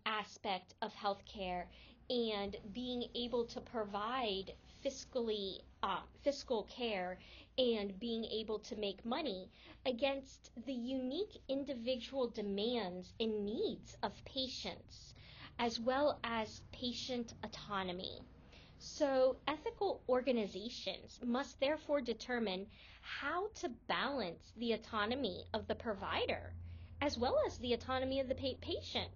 Speaker 2: aspect of healthcare and being able to provide fiscal care and being able to make money against the unique individual demands and needs of patients, as well as patient autonomy. So ethical organizations must therefore determine how to balance the autonomy of the provider as well as the autonomy of the patient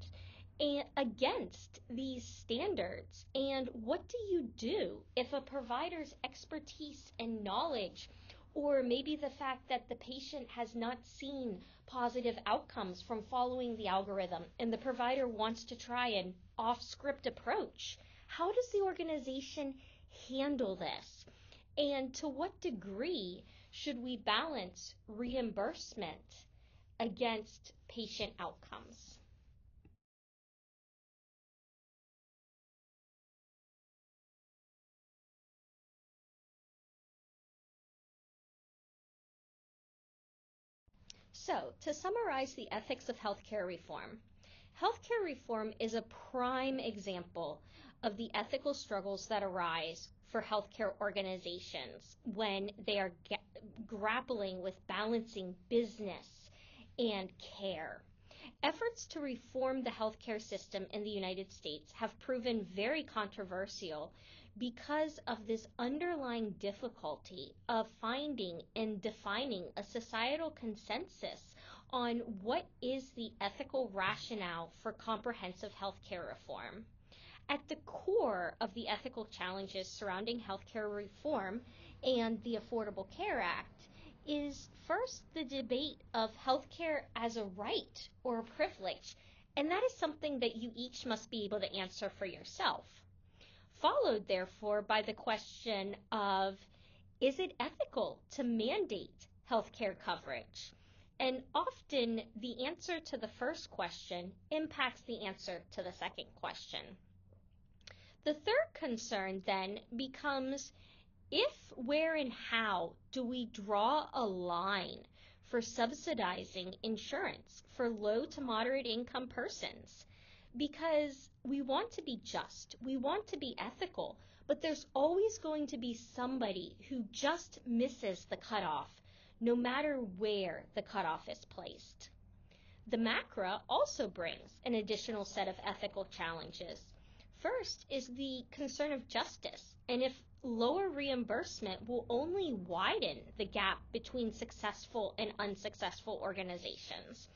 Speaker 2: and against these standards. And what do you do if a provider's expertise and knowledge, or maybe the fact that the patient has not seen positive outcomes from following the algorithm and the provider wants to try an off-script approach? How does the organization handle this? And to what degree should we balance reimbursement against patient outcomes? So, to summarize the ethics of healthcare reform is a prime example of the ethical struggles that arise for healthcare organizations when they are grappling with balancing business and care. Efforts to reform the healthcare system in the United States have proven very controversial because of this underlying difficulty of finding and defining a societal consensus on what is the ethical rationale for comprehensive healthcare reform. At the core of the ethical challenges surrounding healthcare reform and the Affordable Care Act is first the debate of healthcare as a right or a privilege, and that is something that you each must be able to answer for yourself. Followed, therefore, by the question of, is it ethical to mandate healthcare coverage? And often the answer to the first question impacts the answer to the second question. The third concern then becomes, if, where, and how do we draw a line for subsidizing insurance for low to moderate income persons? Because we want to be just, we want to be ethical, but there's always going to be somebody who just misses the cutoff, no matter where the cutoff is placed. The MACRA also brings an additional set of ethical challenges. First is the concern of justice, and if lower reimbursement will only widen the gap between successful and unsuccessful organizations,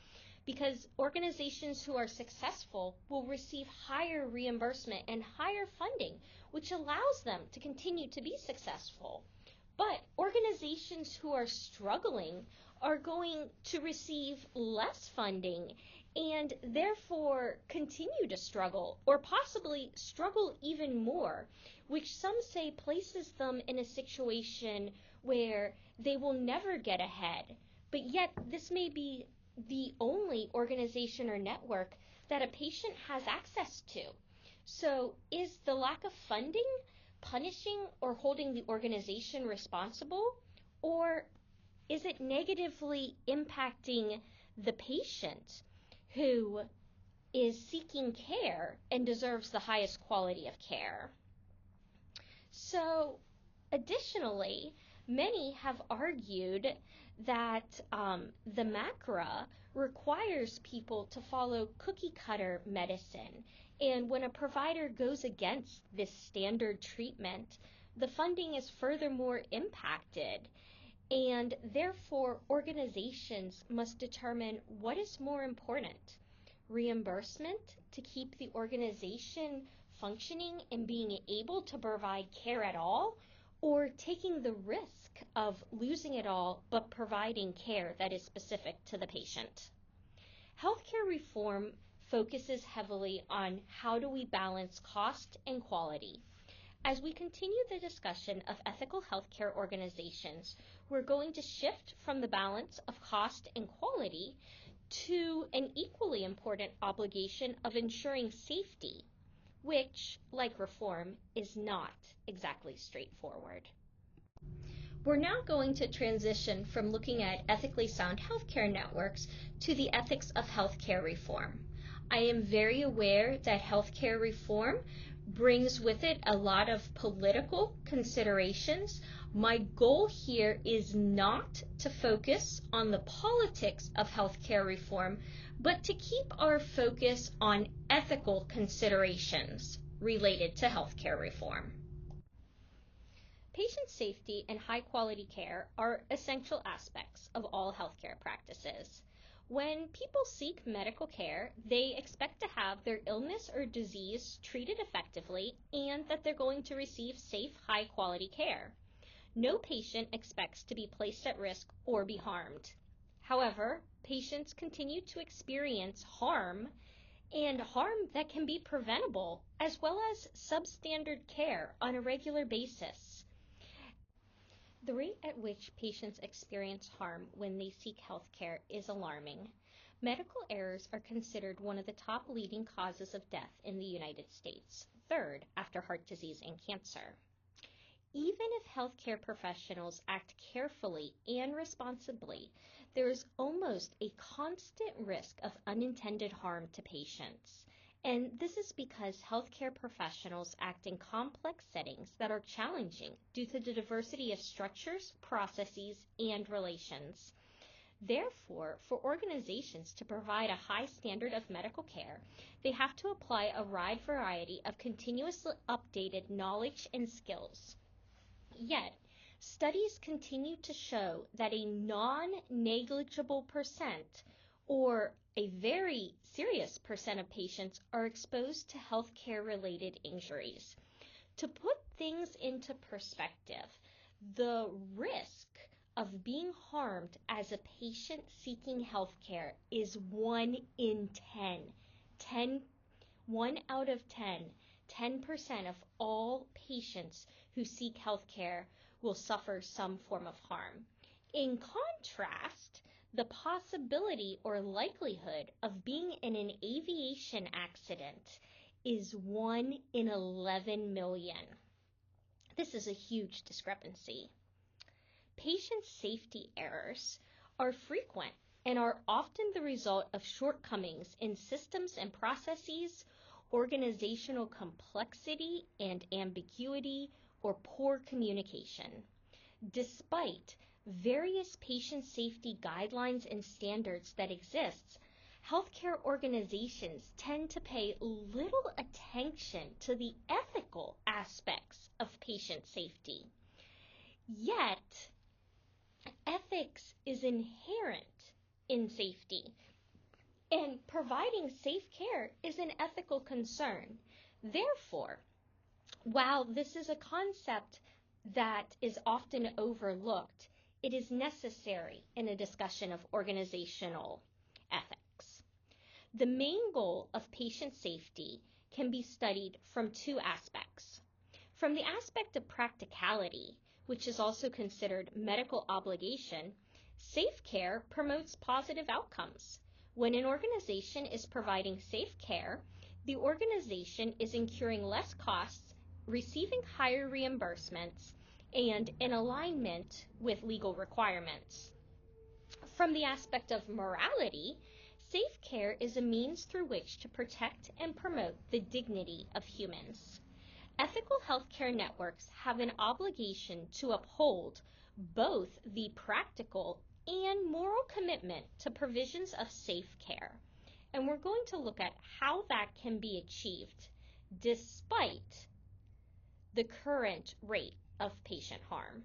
Speaker 2: because organizations who are successful will receive higher reimbursement and higher funding, which allows them to continue to be successful. But organizations who are struggling are going to receive less funding and therefore continue to struggle, or possibly struggle even more, which some say places them in a situation where they will never get ahead. But yet this may be the only organization or network that a patient has access to. So is the lack of funding punishing or holding the organization responsible, or is it negatively impacting the patient who is seeking care and deserves the highest quality of care? So additionally, many have argued that the MACRA requires people to follow cookie-cutter medicine, and when a provider goes against this standard treatment, the funding is furthermore impacted, and therefore organizations must determine what is more important: reimbursement to keep the organization functioning and being able to provide care at all, or taking the risk of losing it all but providing care that is specific to the patient. Healthcare reform focuses heavily on how do we balance cost and quality. As we continue the discussion of ethical healthcare organizations, we're going to shift from the balance of cost and quality to an equally important obligation of ensuring safety, which, like reform, is not exactly straightforward. We're now going to transition from looking at ethically sound healthcare networks to the ethics of healthcare reform. I am very aware that healthcare reform brings with it a lot of political considerations. My goal here is not to focus on the politics of healthcare reform, but to keep our focus on ethical considerations related to healthcare reform. Patient safety and high-quality care are essential aspects of all healthcare practices. When people seek medical care, they expect to have their illness or disease treated effectively and that they're going to receive safe, high-quality care. No patient expects to be placed at risk or be harmed. However, patients continue to experience harm, and harm that can be preventable, as well as substandard care on a regular basis. The rate at which patients experience harm when they seek health care is alarming. Medical errors are considered one of the top leading causes of death in the United States, third after heart disease and cancer. Even if healthcare professionals act carefully and responsibly, there is almost a constant risk of unintended harm to patients. And this is because healthcare professionals act in complex settings that are challenging due to the diversity of structures, processes, and relations. Therefore, for organizations to provide a high standard of medical care, they have to apply a wide variety of continuously updated knowledge and skills. Yet, studies continue to show that a non-negligible percent or a very serious percent of patients are exposed to healthcare-related injuries. To put things into perspective, the risk of being harmed as a patient seeking healthcare is 1 in 10. 1 out of 10% of all patients who seek healthcare will suffer some form of harm. In contrast, the possibility or likelihood of being in an aviation accident is 1 in 11 million. This is a huge discrepancy. Patient safety errors are frequent and are often the result of shortcomings in systems and processes, organizational complexity and ambiguity, or poor communication. Despite various patient safety guidelines and standards that exist, healthcare organizations tend to pay little attention to the ethical aspects of patient safety. Yet, ethics is inherent in safety, and providing safe care is an ethical concern. Therefore, while this is a concept that is often overlooked, it is necessary in a discussion of organizational ethics. The main goal of patient safety can be studied from two aspects. From the aspect of practicality, which is also considered medical obligation, safe care promotes positive outcomes. When an organization is providing safe care, the organization is incurring less costs, receiving higher reimbursements, and in alignment with legal requirements. From the aspect of morality, safe care is a means through which to protect and promote the dignity of humans. Ethical healthcare networks have an obligation to uphold both the practical and moral commitment to provisions of safe care. And we're going to look at how that can be achieved despite the current rate of patient harm.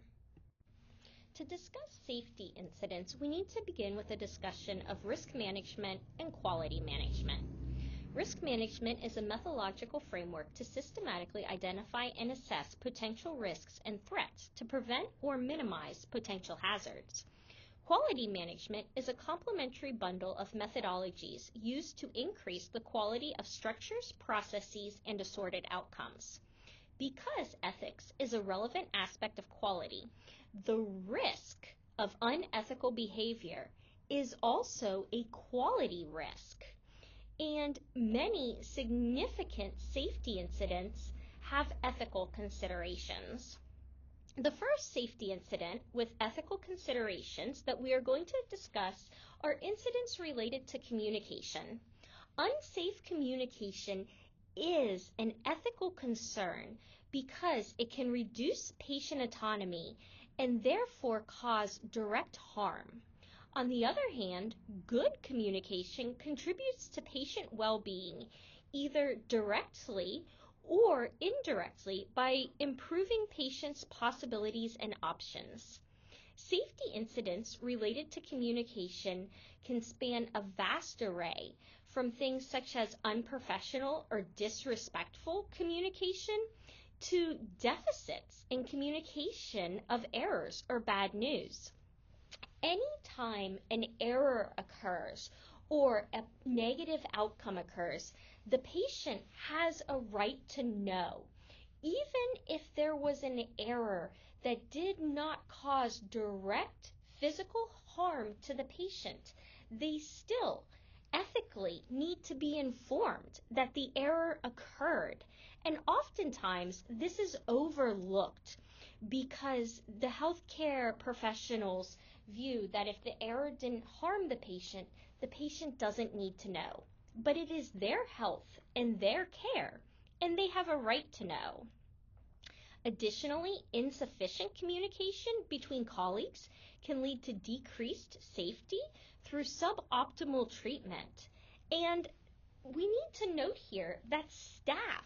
Speaker 2: To discuss safety incidents, we need to begin with a discussion of risk management and quality management. Risk management is a methodological framework to systematically identify and assess potential risks and threats to prevent or minimize potential hazards. Quality management is a complementary bundle of methodologies used to increase the quality of structures, processes, and assorted outcomes. Because ethics is a relevant aspect of quality, the risk of unethical behavior is also a quality risk. And many significant safety incidents have ethical considerations. The first safety incident with ethical considerations that we are going to discuss are incidents related to communication. Unsafe communication is an ethical concern because it can reduce patient autonomy and therefore cause direct harm. On the other hand, good communication contributes to patient well-being either directly or indirectly by improving patients' possibilities and options. Safety incidents related to communication can span a vast array, from things such as unprofessional or disrespectful communication to deficits in communication of errors or bad news. Anytime an error occurs or a negative outcome occurs, the patient has a right to know. Even if there was an error that did not cause direct physical harm to the patient, they still ethically need to be informed that the error occurred. And oftentimes this is overlooked because the healthcare professionals view that if the error didn't harm the patient doesn't need to know. But it is their health and their care, and they have a right to know. Additionally, insufficient communication between colleagues can lead to decreased safety through suboptimal treatment. And we need to note here that staff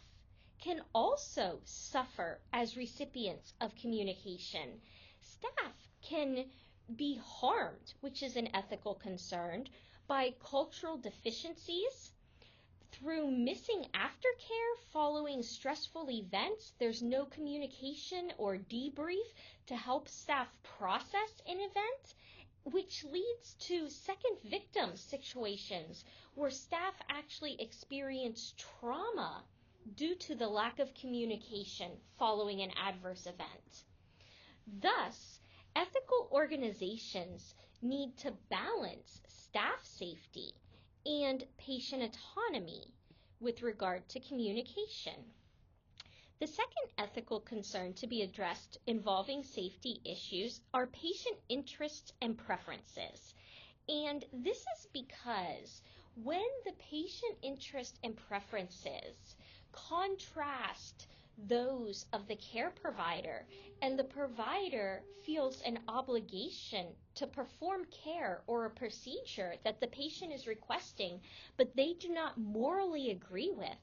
Speaker 2: can also suffer as recipients of communication. Staff can be harmed, which is an ethical concern, by cultural deficiencies, through missing aftercare following stressful events. There's no communication or debrief to help staff process an event, which leads to second victim situations where staff actually experience trauma due to the lack of communication following an adverse event. Thus, ethical organizations need to balance staff safety and patient autonomy with regard to communication. The second ethical concern to be addressed involving safety issues are patient interests and preferences. And this is because when the patient interest and preferences contrast those of the care provider, and the provider feels an obligation to perform care or a procedure that the patient is requesting, but they do not morally agree with,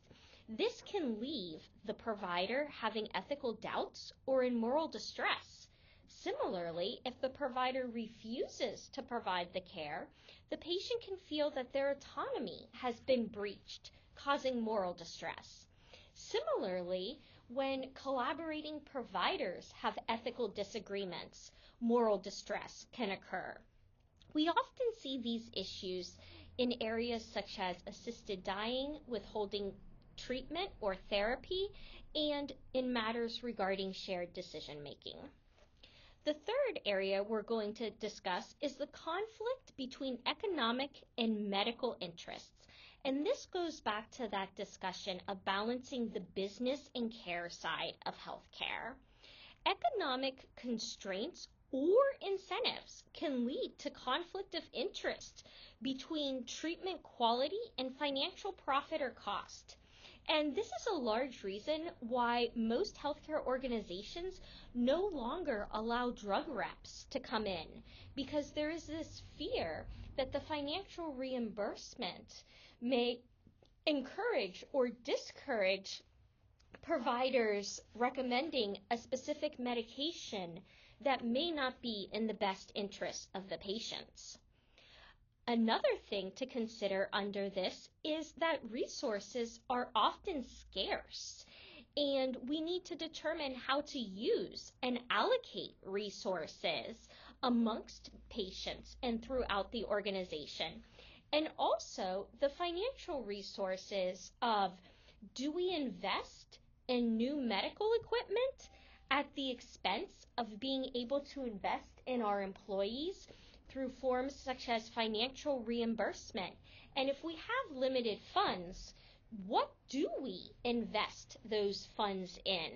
Speaker 2: this can leave the provider having ethical doubts or in moral distress. Similarly, if the provider refuses to provide the care, the patient can feel that their autonomy has been breached, causing moral distress. Similarly, when collaborating providers have ethical disagreements, moral distress can occur. We often see these issues in areas such as assisted dying, withholding treatment or therapy, and in matters regarding shared decision making. The third area we're going to discuss is the conflict between economic and medical interests. And this goes back to that discussion of balancing the business and care side of healthcare. Economic constraints or incentives can lead to conflict of interest between treatment quality and financial profit or cost. And this is a large reason why most healthcare organizations no longer allow drug reps to come in, because there is this fear that the financial reimbursement may encourage or discourage providers recommending a specific medication that may not be in the best interest of the patients. Another thing to consider under this is that resources are often scarce, and we need to determine how to use and allocate resources amongst patients and throughout the organization. And also the financial resources of, do we invest in new medical equipment at the expense of being able to invest in our employees through forms such as financial reimbursement? And if we have limited funds, what do we invest those funds in?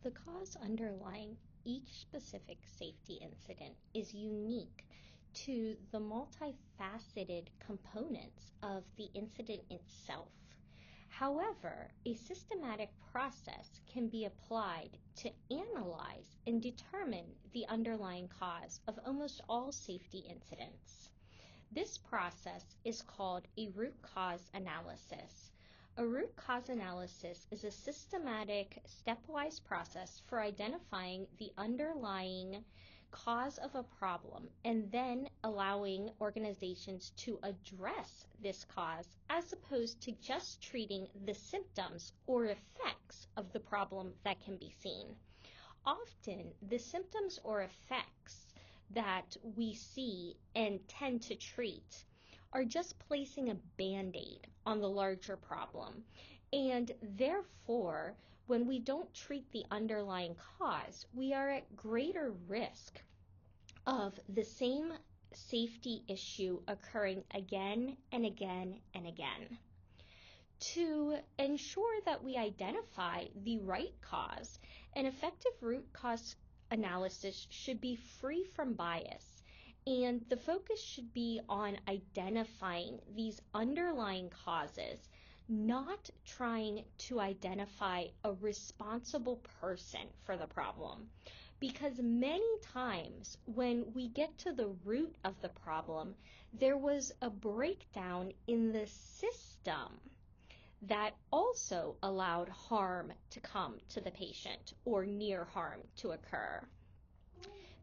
Speaker 2: The cause underlying each specific safety incident is unique to the multifaceted components of the incident itself. However, a systematic process can be applied to analyze and determine the underlying cause of almost all safety incidents. This process is called a root cause analysis. A root cause analysis is a systematic, stepwise process for identifying the underlying cause of a problem and then allowing organizations to address this cause as opposed to just treating the symptoms or effects of the problem that can be seen. Often, the symptoms or effects that we see and tend to treat are just placing a band-aid on the larger problem. And therefore, when we don't treat the underlying cause, we are at greater risk of the same safety issue occurring again and again and again. To ensure that we identify the right cause, an effective root cause analysis should be free from bias, and the focus should be on identifying these underlying causes, not trying to identify a responsible person for the problem. Because many times when we get to the root of the problem, there was a breakdown in the system that also allowed harm to come to the patient or near harm to occur.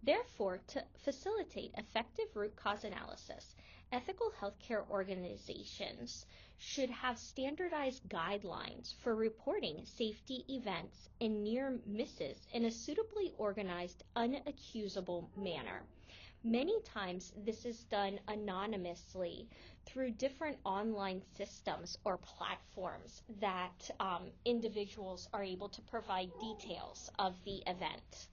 Speaker 2: Therefore, to facilitate effective root cause analysis, ethical healthcare organizations should have standardized guidelines for reporting safety events and near misses in a suitably organized, unaccusable manner. Many times this is done anonymously through different online systems or platforms that individuals are able to provide details of the event.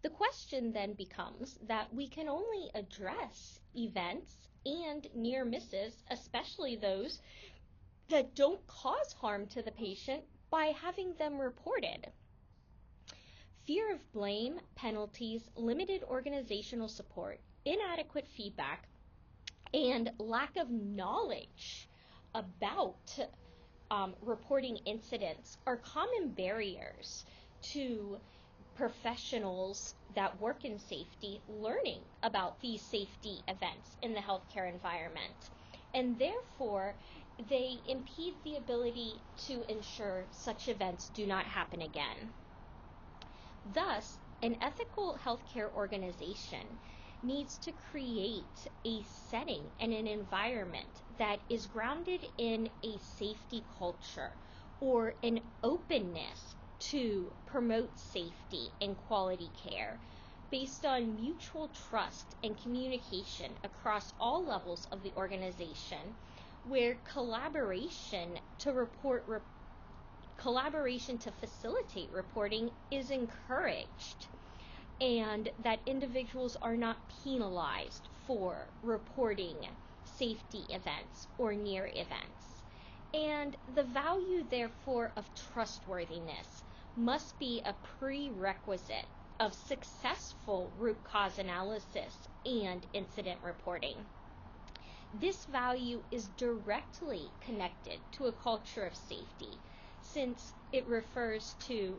Speaker 2: The question then becomes that we can only address events and near misses, especially those that don't cause harm to the patient, by having them reported. Fear of blame, penalties, limited organizational support, inadequate feedback, and lack of knowledge about reporting incidents are common barriers to professionals that work in safety learning about these safety events in the healthcare environment. And therefore, they impede the ability to ensure such events do not happen again. Thus, an ethical healthcare organization needs to create a setting and an environment that is grounded in a safety culture or an openness to promote safety and quality care based on mutual trust and communication across all levels of the organization, where collaboration to facilitate reporting is encouraged, and that individuals are not penalized for reporting safety events or near events. And the value, therefore, of trustworthiness must be a prerequisite of successful root cause analysis and incident reporting. This value is directly connected to a culture of safety, since it refers to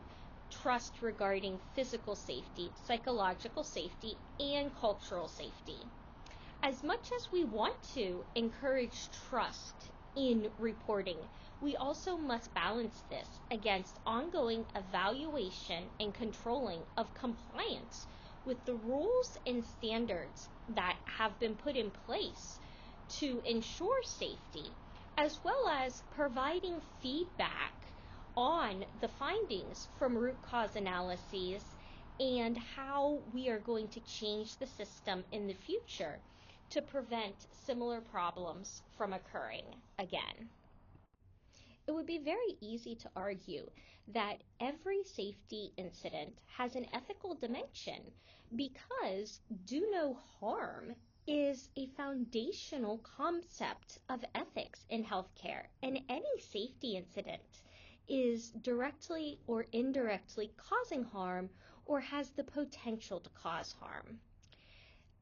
Speaker 2: trust regarding physical safety, psychological safety, and cultural safety. As much as we want to encourage trust in reporting, we also must balance this against ongoing evaluation and controlling of compliance with the rules and standards that have been put in place to ensure safety, as well as providing feedback on the findings from root cause analyses and how we are going to change the system in the future to prevent similar problems from occurring again. It would be very easy to argue that every safety incident has an ethical dimension because do no harm is a foundational concept of ethics in healthcare, and any safety incident is directly or indirectly causing harm or has the potential to cause harm.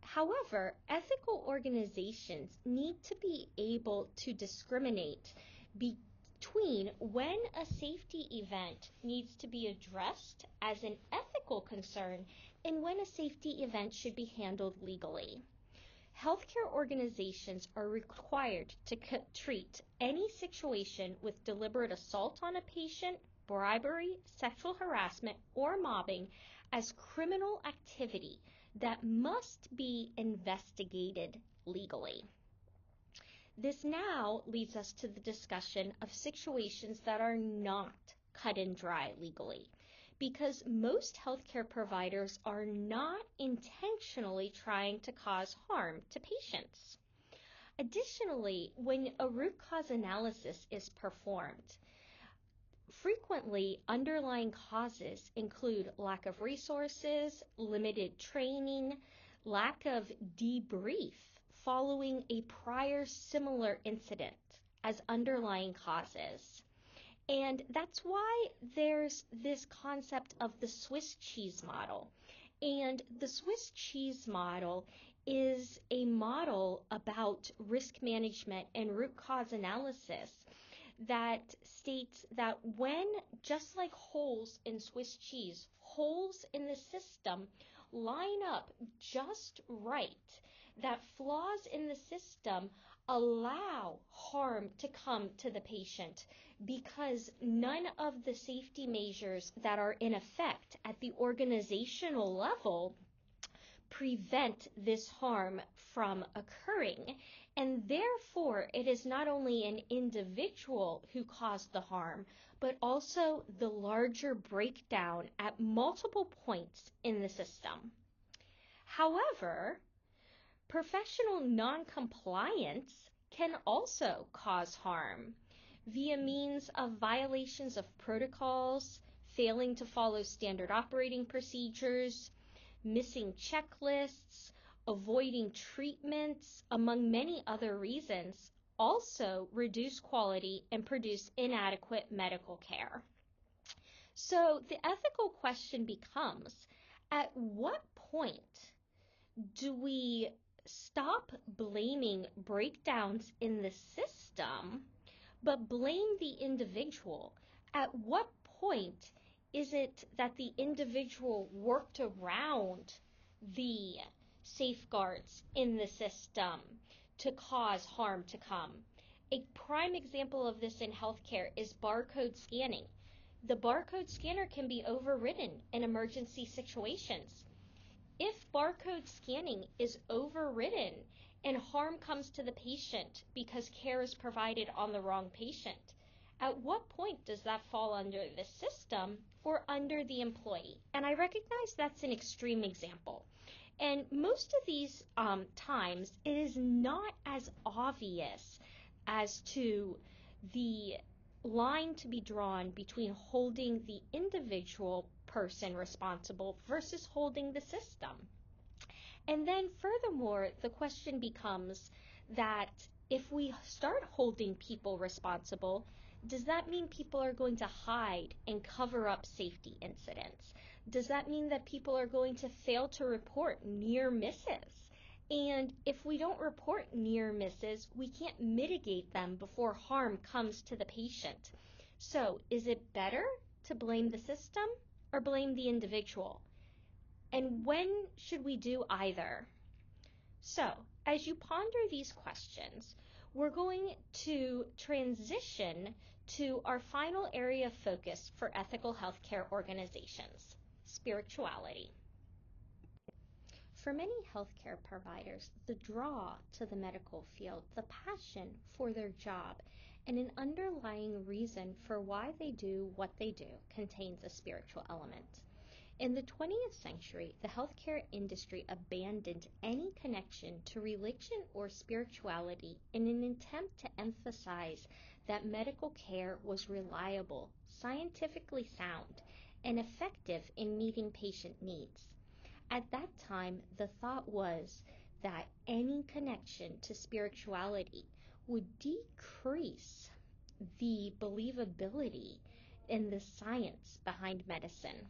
Speaker 2: However, ethical organizations need to be able to discriminate between when a safety event needs to be addressed as an ethical concern and when a safety event should be handled legally. Healthcare organizations are required to treat any situation with deliberate assault on a patient, bribery, sexual harassment, or mobbing as criminal activity that must be investigated legally. This now leads us to the discussion of situations that are not cut and dry legally, because most healthcare providers are not intentionally trying to cause harm to patients. Additionally, when a root cause analysis is performed, frequently underlying causes include lack of resources, limited training, lack of debrief following a prior similar incident as underlying causes. And that's why there's this concept of the Swiss cheese model. And the Swiss cheese model is a model about risk management and root cause analysis that states that when, just like holes in Swiss cheese, holes in the system line up just right, that flaws in the system allow harm to come to the patient because none of the safety measures that are in effect at the organizational level prevent this harm from occurring. And therefore, it is not only an individual who caused the harm, but also the larger breakdown at multiple points in the system. However, professional noncompliance can also cause harm via means of violations of protocols, failing to follow standard operating procedures, missing checklists, avoiding treatments, among many other reasons, also reduce quality and produce inadequate medical care. So the ethical question becomes, at what point do we stop blaming breakdowns in the system, but blame the individual? At what point is it that the individual worked around the safeguards in the system to cause harm to come? A prime example of this in healthcare is barcode scanning. The barcode scanner can be overridden in emergency situations. If barcode scanning is overridden and harm comes to the patient because care is provided on the wrong patient, at what point does that fall under the system or under the employee? And I recognize that's an extreme example. And most of these times, it is not as obvious as to the line to be drawn between holding the individual person responsible versus holding the system. And then furthermore, the question becomes that if we start holding people responsible, does that mean people are going to hide and cover up safety incidents? Does that mean that people are going to fail to report near misses? And if we don't report near misses, we can't mitigate them before harm comes to the patient. So is it better to blame the system or blame the individual? And when should we do either? So as you ponder these questions, we're going to transition to our final area of focus for ethical healthcare organizations, spirituality. For many healthcare providers, the draw to the medical field, the passion for their job, and an underlying reason for why they do what they do contains a spiritual element. In the 20th century, the healthcare industry abandoned any connection to religion or spirituality in an attempt to emphasize that medical care was reliable, scientifically sound, and effective in meeting patient needs. At that time, the thought was that any connection to spirituality would decrease the believability in the science behind medicine.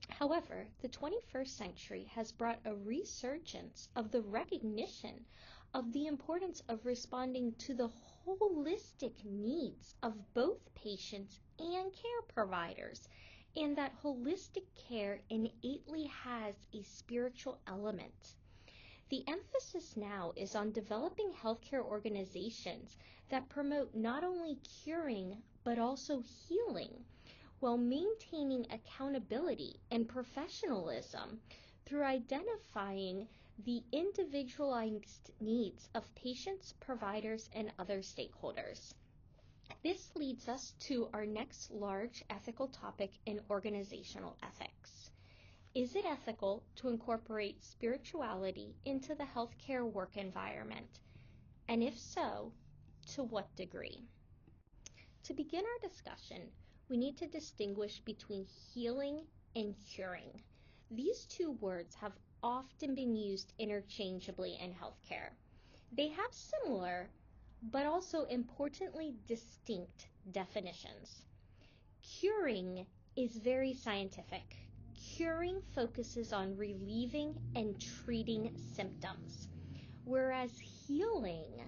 Speaker 2: However, the 21st century has brought a resurgence of the recognition of the importance of responding to the holistic needs of both patients and care providers, and that holistic care innately has a spiritual element. The emphasis now is on developing healthcare organizations that promote not only curing but also healing, while maintaining accountability and professionalism through identifying the individualized needs of patients, providers, and other stakeholders. This leads us to our next large ethical topic in organizational ethics. Is it ethical to incorporate spirituality into the healthcare work environment? And if so, to what degree? To begin our discussion, we need to distinguish between healing and curing. These two words have often been used interchangeably in healthcare. They have similar, but also importantly distinct definitions. Curing is very scientific. Curing focuses on relieving and treating symptoms, whereas healing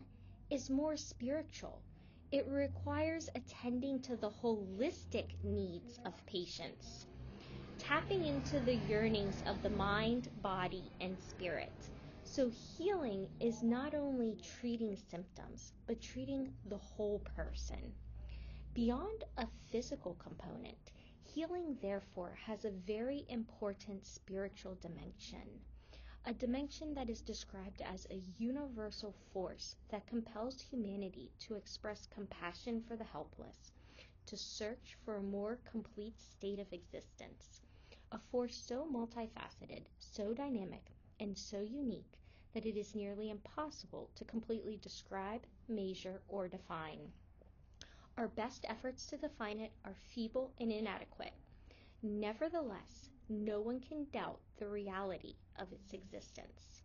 Speaker 2: is more spiritual. It requires attending to the holistic needs of patients, tapping into the yearnings of the mind, body, and spirit. So healing is not only treating symptoms, but treating the whole person. Beyond a physical component, healing therefore has a very important spiritual dimension, a dimension that is described as a universal force that compels humanity to express compassion for the helpless, to search for a more complete state of existence, a force so multifaceted, so dynamic, and so unique that it is nearly impossible to completely describe, measure, or define. Our best efforts to define it are feeble and inadequate. Nevertheless, no one can doubt the reality of its existence.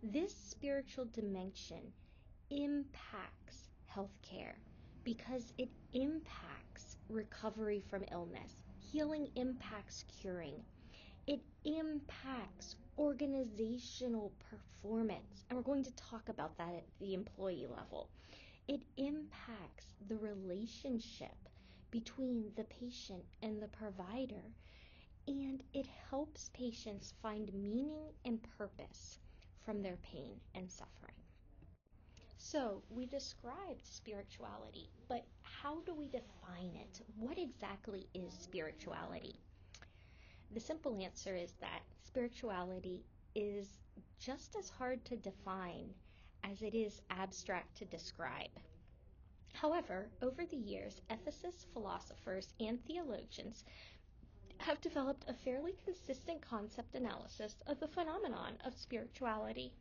Speaker 2: This spiritual dimension impacts healthcare because it impacts recovery from illness. Healing impacts curing. It impacts organizational performance, and we're going to talk about that at the employee level. It impacts the relationship between the patient and the provider, and it helps patients find meaning and purpose from their pain and suffering. So we described spirituality, but how do we define it? What exactly is spirituality? The simple answer is that spirituality is just as hard to define as it is abstract to describe. However, over the years, ethicists, philosophers, and theologians have developed a fairly consistent concept analysis of the phenomenon of spirituality.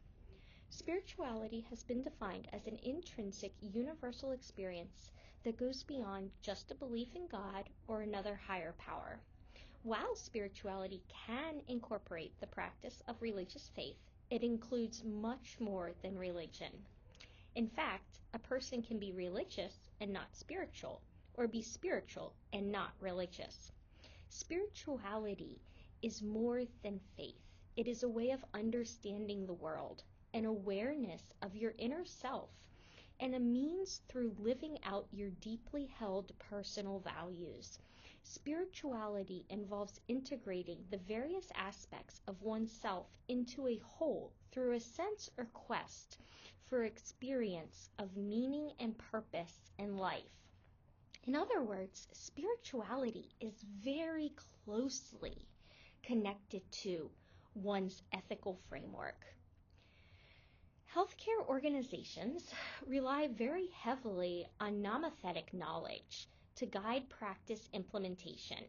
Speaker 2: Spirituality has been defined as an intrinsic universal experience that goes beyond just a belief in God or another higher power. While spirituality can incorporate the practice of religious faith, it includes much more than religion. In fact, a person can be religious and not spiritual, or be spiritual and not religious. Spirituality is more than faith. It is a way of understanding the world, an awareness of your inner self, and a means through living out your deeply held personal values. Spirituality involves integrating the various aspects of oneself into a whole through a sense or quest for experience of meaning and purpose in life. In other words, spirituality is very closely connected to one's ethical framework. Healthcare organizations rely very heavily on nomothetic knowledge to guide practice implementation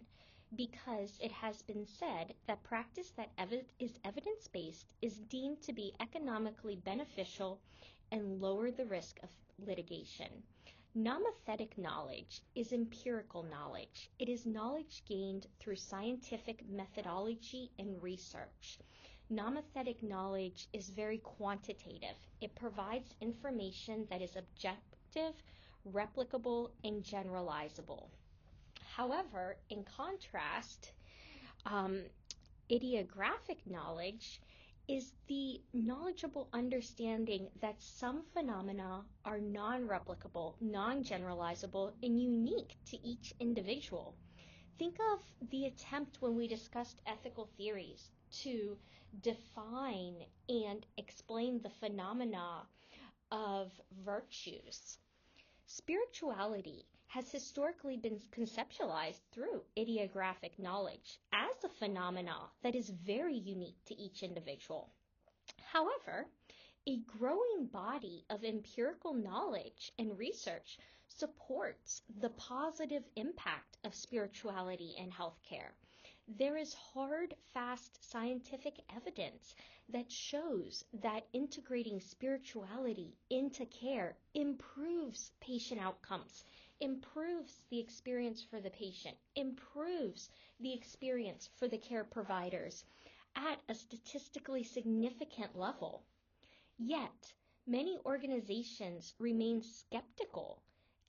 Speaker 2: because it has been said that practice that is evidence-based is deemed to be economically beneficial and lower the risk of litigation. Nomothetic knowledge is empirical knowledge. It is knowledge gained through scientific methodology and research. Nomothetic knowledge is very quantitative. It provides information that is objective, replicable, and generalizable. However, in contrast, ideographic knowledge is the knowledgeable understanding that some phenomena are non-replicable, non-generalizable, and unique to each individual. Think of the attempt when we discussed ethical theories to define and explain the phenomena of virtues. Spirituality has historically been conceptualized through ideographic knowledge as a phenomena that is very unique to each individual. However, a growing body of empirical knowledge and research supports the positive impact of spirituality in healthcare. There is hard, fast scientific evidence that shows that integrating spirituality into care improves patient outcomes, improves the experience for the patient, improves the experience for the care providers at a statistically significant level. Yet, many organizations remain skeptical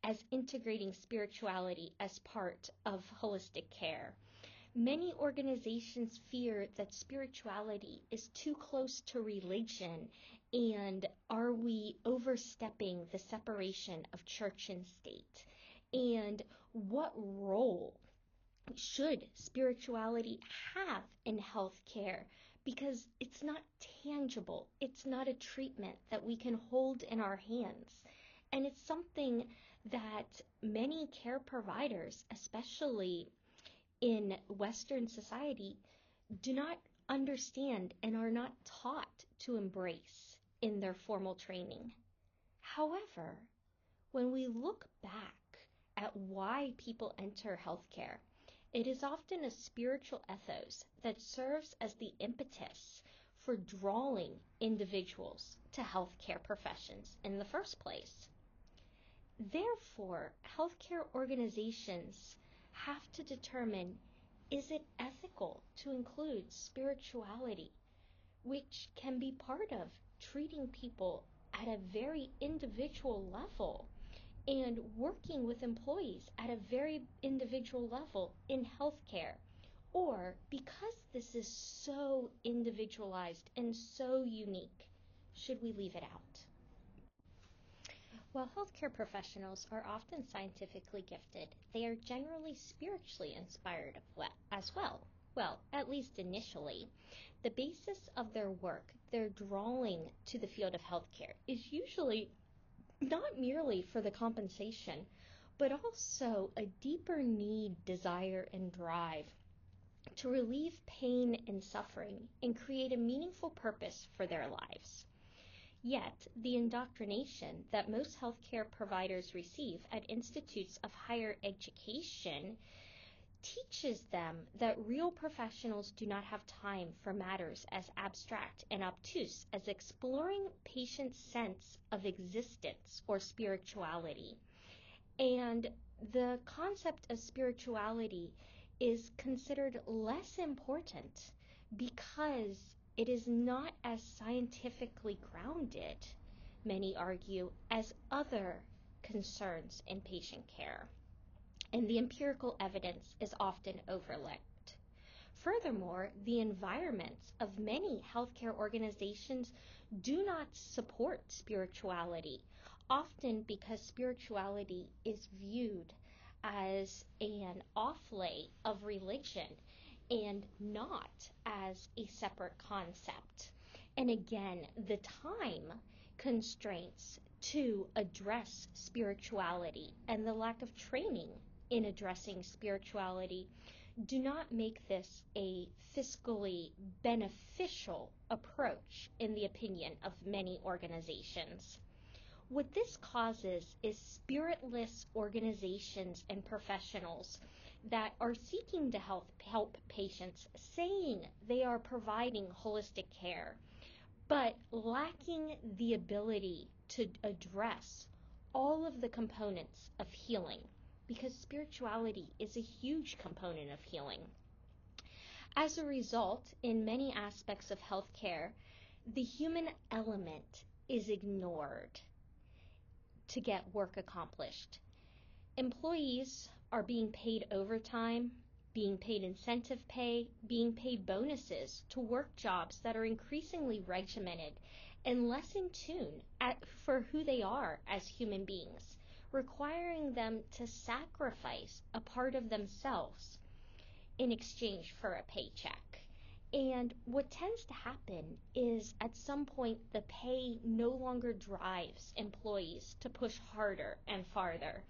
Speaker 2: as integrating spirituality as part of holistic care. Many organizations fear that spirituality is too close to religion, and are we overstepping the separation of church and state? And what role should spirituality have in healthcare? Because it's not tangible, it's not a treatment that we can hold in our hands. And it's something that many care providers, especially in Western society, do not understand and are not taught to embrace in their formal training. However, when we look back at why people enter healthcare, it is often a spiritual ethos that serves as the impetus for drawing individuals to healthcare professions in the first place. Therefore, healthcare organizations have to determine, is it ethical to include spirituality, which can be part of treating people at a very individual level and working with employees at a very individual level in healthcare? Or, because this is so individualized and so unique, should we leave it out? While healthcare professionals are often scientifically gifted, they are generally spiritually inspired as well. Well, at least initially. The basis of their work, their drawing to the field of healthcare, is usually not merely for the compensation, but also a deeper need, desire, and drive to relieve pain and suffering and create a meaningful purpose for their lives. Yet, the indoctrination that most healthcare providers receive at institutes of higher education teaches them that real professionals do not have time for matters as abstract and obtuse as exploring patients' sense of existence or spirituality. And the concept of spirituality is considered less important because it is not as scientifically grounded, many argue, as other concerns in patient care, and the empirical evidence is often overlooked. Furthermore, the environments of many healthcare organizations do not support spirituality, often because spirituality is viewed as an offlay of religion and not as a separate concept. And again, the time constraints to address spirituality and the lack of training in addressing spirituality do not make this a fiscally beneficial approach in the opinion of many organizations. What this causes is spiritless organizations and professionals that are seeking to help patients, saying they are providing holistic care, but lacking the ability to address all of the components of healing, because spirituality is a huge component of healing. As a result, in many aspects of healthcare, the human element is ignored to get work accomplished. Employees are being paid overtime, being paid incentive pay, being paid bonuses to work jobs that are increasingly regimented and less in tune for who they are as human beings, requiring them to sacrifice a part of themselves in exchange for a paycheck. And what tends to happen is at some point the pay no longer drives employees to push harder and farther.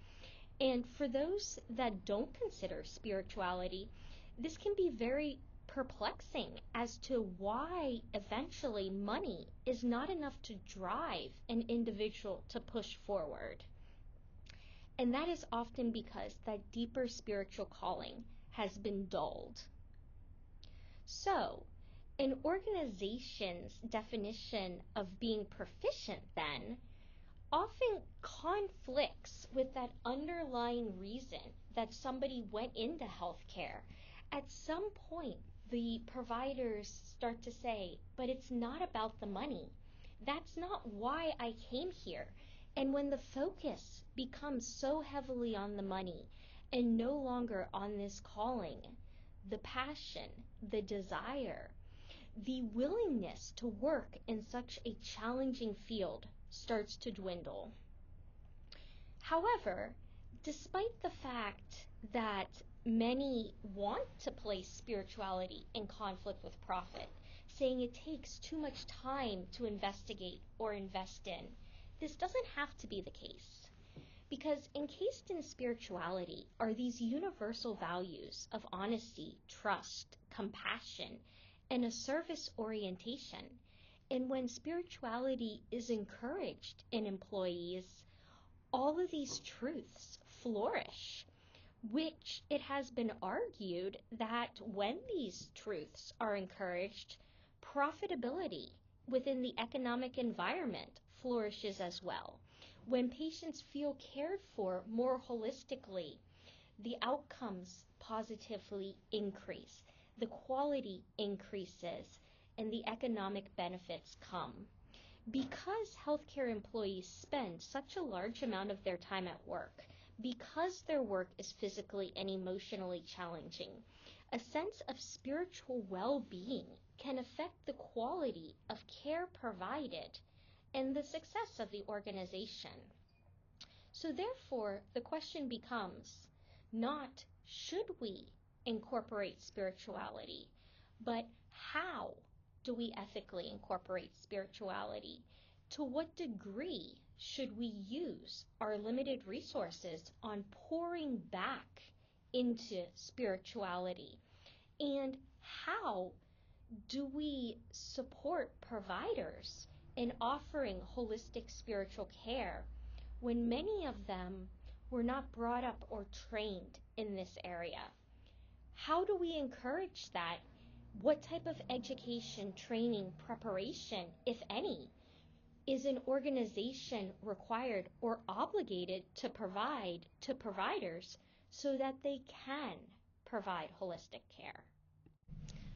Speaker 2: And for those that don't consider spirituality, this can be very perplexing as to why eventually money is not enough to drive an individual to push forward. And that is often because that deeper spiritual calling has been dulled. So, an organization's definition of being proficient then often conflicts with that underlying reason that somebody went into healthcare. At some point, the providers start to say, but it's not about the money. That's not why I came here. And when the focus becomes so heavily on the money and no longer on this calling, the passion, the desire, the willingness to work in such a challenging field starts to dwindle. However, despite the fact that many want to place spirituality in conflict with profit, saying it takes too much time to investigate or invest in, this doesn't have to be the case. Because encased in spirituality are these universal values of honesty, trust, compassion, and a service orientation. And when spirituality is encouraged in employees, all of these truths flourish, which it has been argued that when these truths are encouraged, profitability within the economic environment flourishes as well. When patients feel cared for more holistically, the outcomes positively increase, the quality increases, and the economic benefits come. Because healthcare employees spend such a large amount of their time at work, because their work is physically and emotionally challenging, a sense of spiritual well-being can affect the quality of care provided and the success of the organization. So therefore, the question becomes not should we incorporate spirituality, but how do we ethically incorporate spirituality? To what degree should we use our limited resources on pouring back into spirituality? And how do we support providers in offering holistic spiritual care when many of them were not brought up or trained in this area? How do we encourage that? What type of education, training, preparation, if any, is an organization required or obligated to provide to providers so that they can provide holistic care?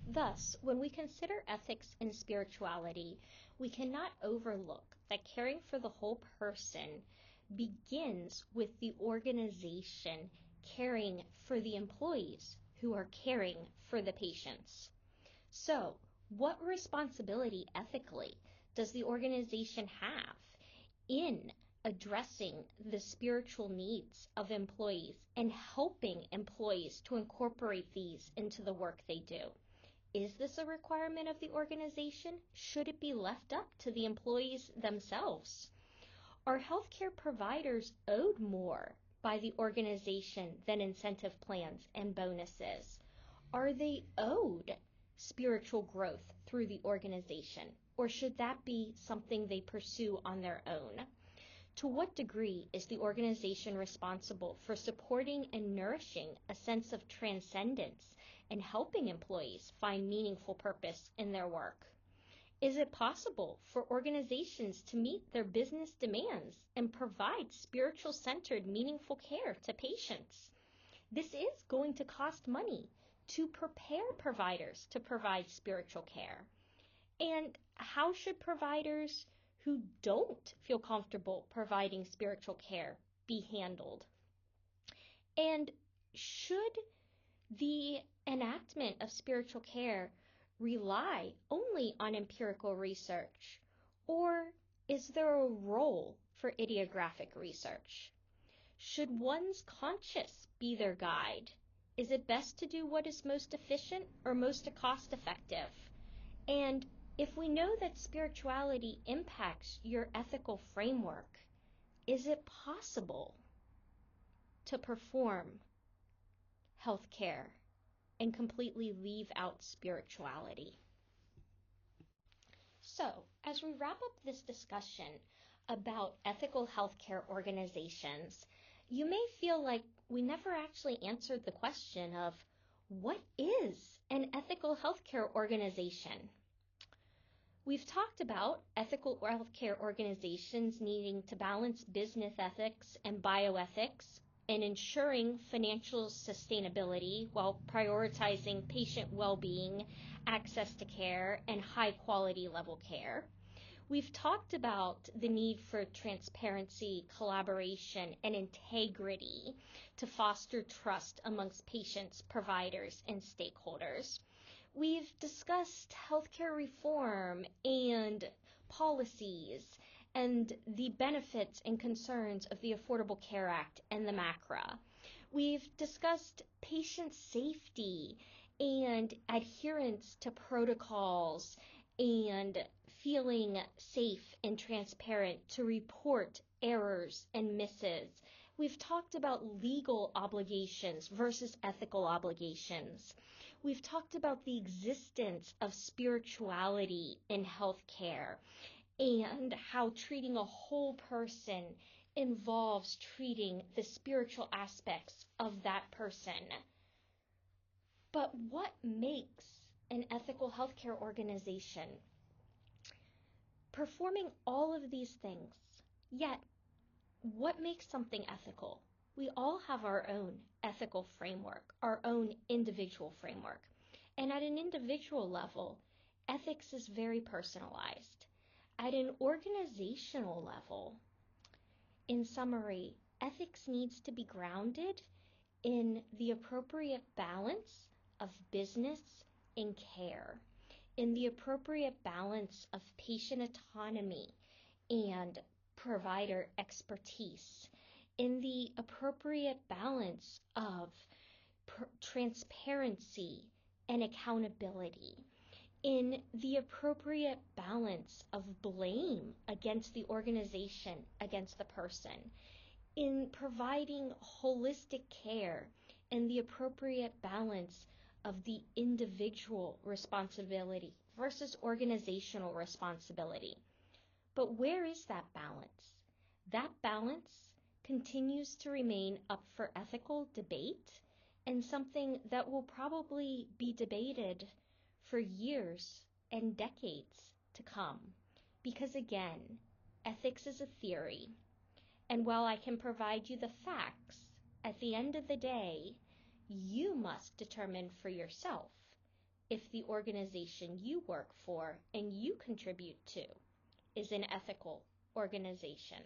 Speaker 2: Thus, when we consider ethics and spirituality, we cannot overlook that caring for the whole person begins with the organization caring for the employees who are caring for the patients. So, what responsibility ethically does the organization have in addressing the spiritual needs of employees and helping employees to incorporate these into the work they do? Is this a requirement of the organization? Should it be left up to the employees themselves? Are healthcare providers owed more by the organization than incentive plans and bonuses? Are they owed spiritual growth through the organization, or should that be something they pursue on their own? To what degree is the organization responsible for supporting and nourishing a sense of transcendence and helping employees find meaningful purpose in their work? Is it possible for organizations to meet their business demands and provide spiritual-centered, meaningful care to patients? This is going to cost money to prepare providers to provide spiritual care. And how should providers who don't feel comfortable providing spiritual care be handled? And should the enactment of spiritual care rely only on empirical research, or is there a role for ideographic research? Should one's conscience be their guide? Is it best to do what is most efficient or most cost-effective? And if we know that spirituality impacts your ethical framework, is it possible to perform healthcare and completely leave out spirituality? So, as we wrap up this discussion about ethical healthcare organizations, you may feel like we never actually answered the question of what is an ethical healthcare organization? We've talked about ethical healthcare organizations needing to balance business ethics and bioethics and ensuring financial sustainability while prioritizing patient well-being, access to care, and high-quality level care. We've talked about the need for transparency, collaboration, and integrity to foster trust amongst patients, providers, and stakeholders. We've discussed healthcare reform and policies and the benefits and concerns of the Affordable Care Act and the MACRA. We've discussed patient safety and adherence to protocols and feeling safe and transparent to report errors and misses. We've talked about legal obligations versus ethical obligations. We've talked about the existence of spirituality in healthcare and how treating a whole person involves treating the spiritual aspects of that person. But what makes an ethical healthcare organization? Performing all of these things, yet what makes something ethical? We all have our own ethical framework, our own individual framework. And at an individual level, ethics is very personalized. At an organizational level, in summary, ethics needs to be grounded in the appropriate balance of business and care, in the appropriate balance of patient autonomy and provider expertise, in the appropriate balance of transparency and accountability, in the appropriate balance of blame against the organization, against the person, in providing holistic care, and the appropriate balance of the individual responsibility versus organizational responsibility. But where is that balance? That balance continues to remain up for ethical debate and something that will probably be debated for years and decades to come. Because again, ethics is a theory. And while I can provide you the facts, at the end of the day, you must determine for yourself if the organization you work for and you contribute to is an ethical organization.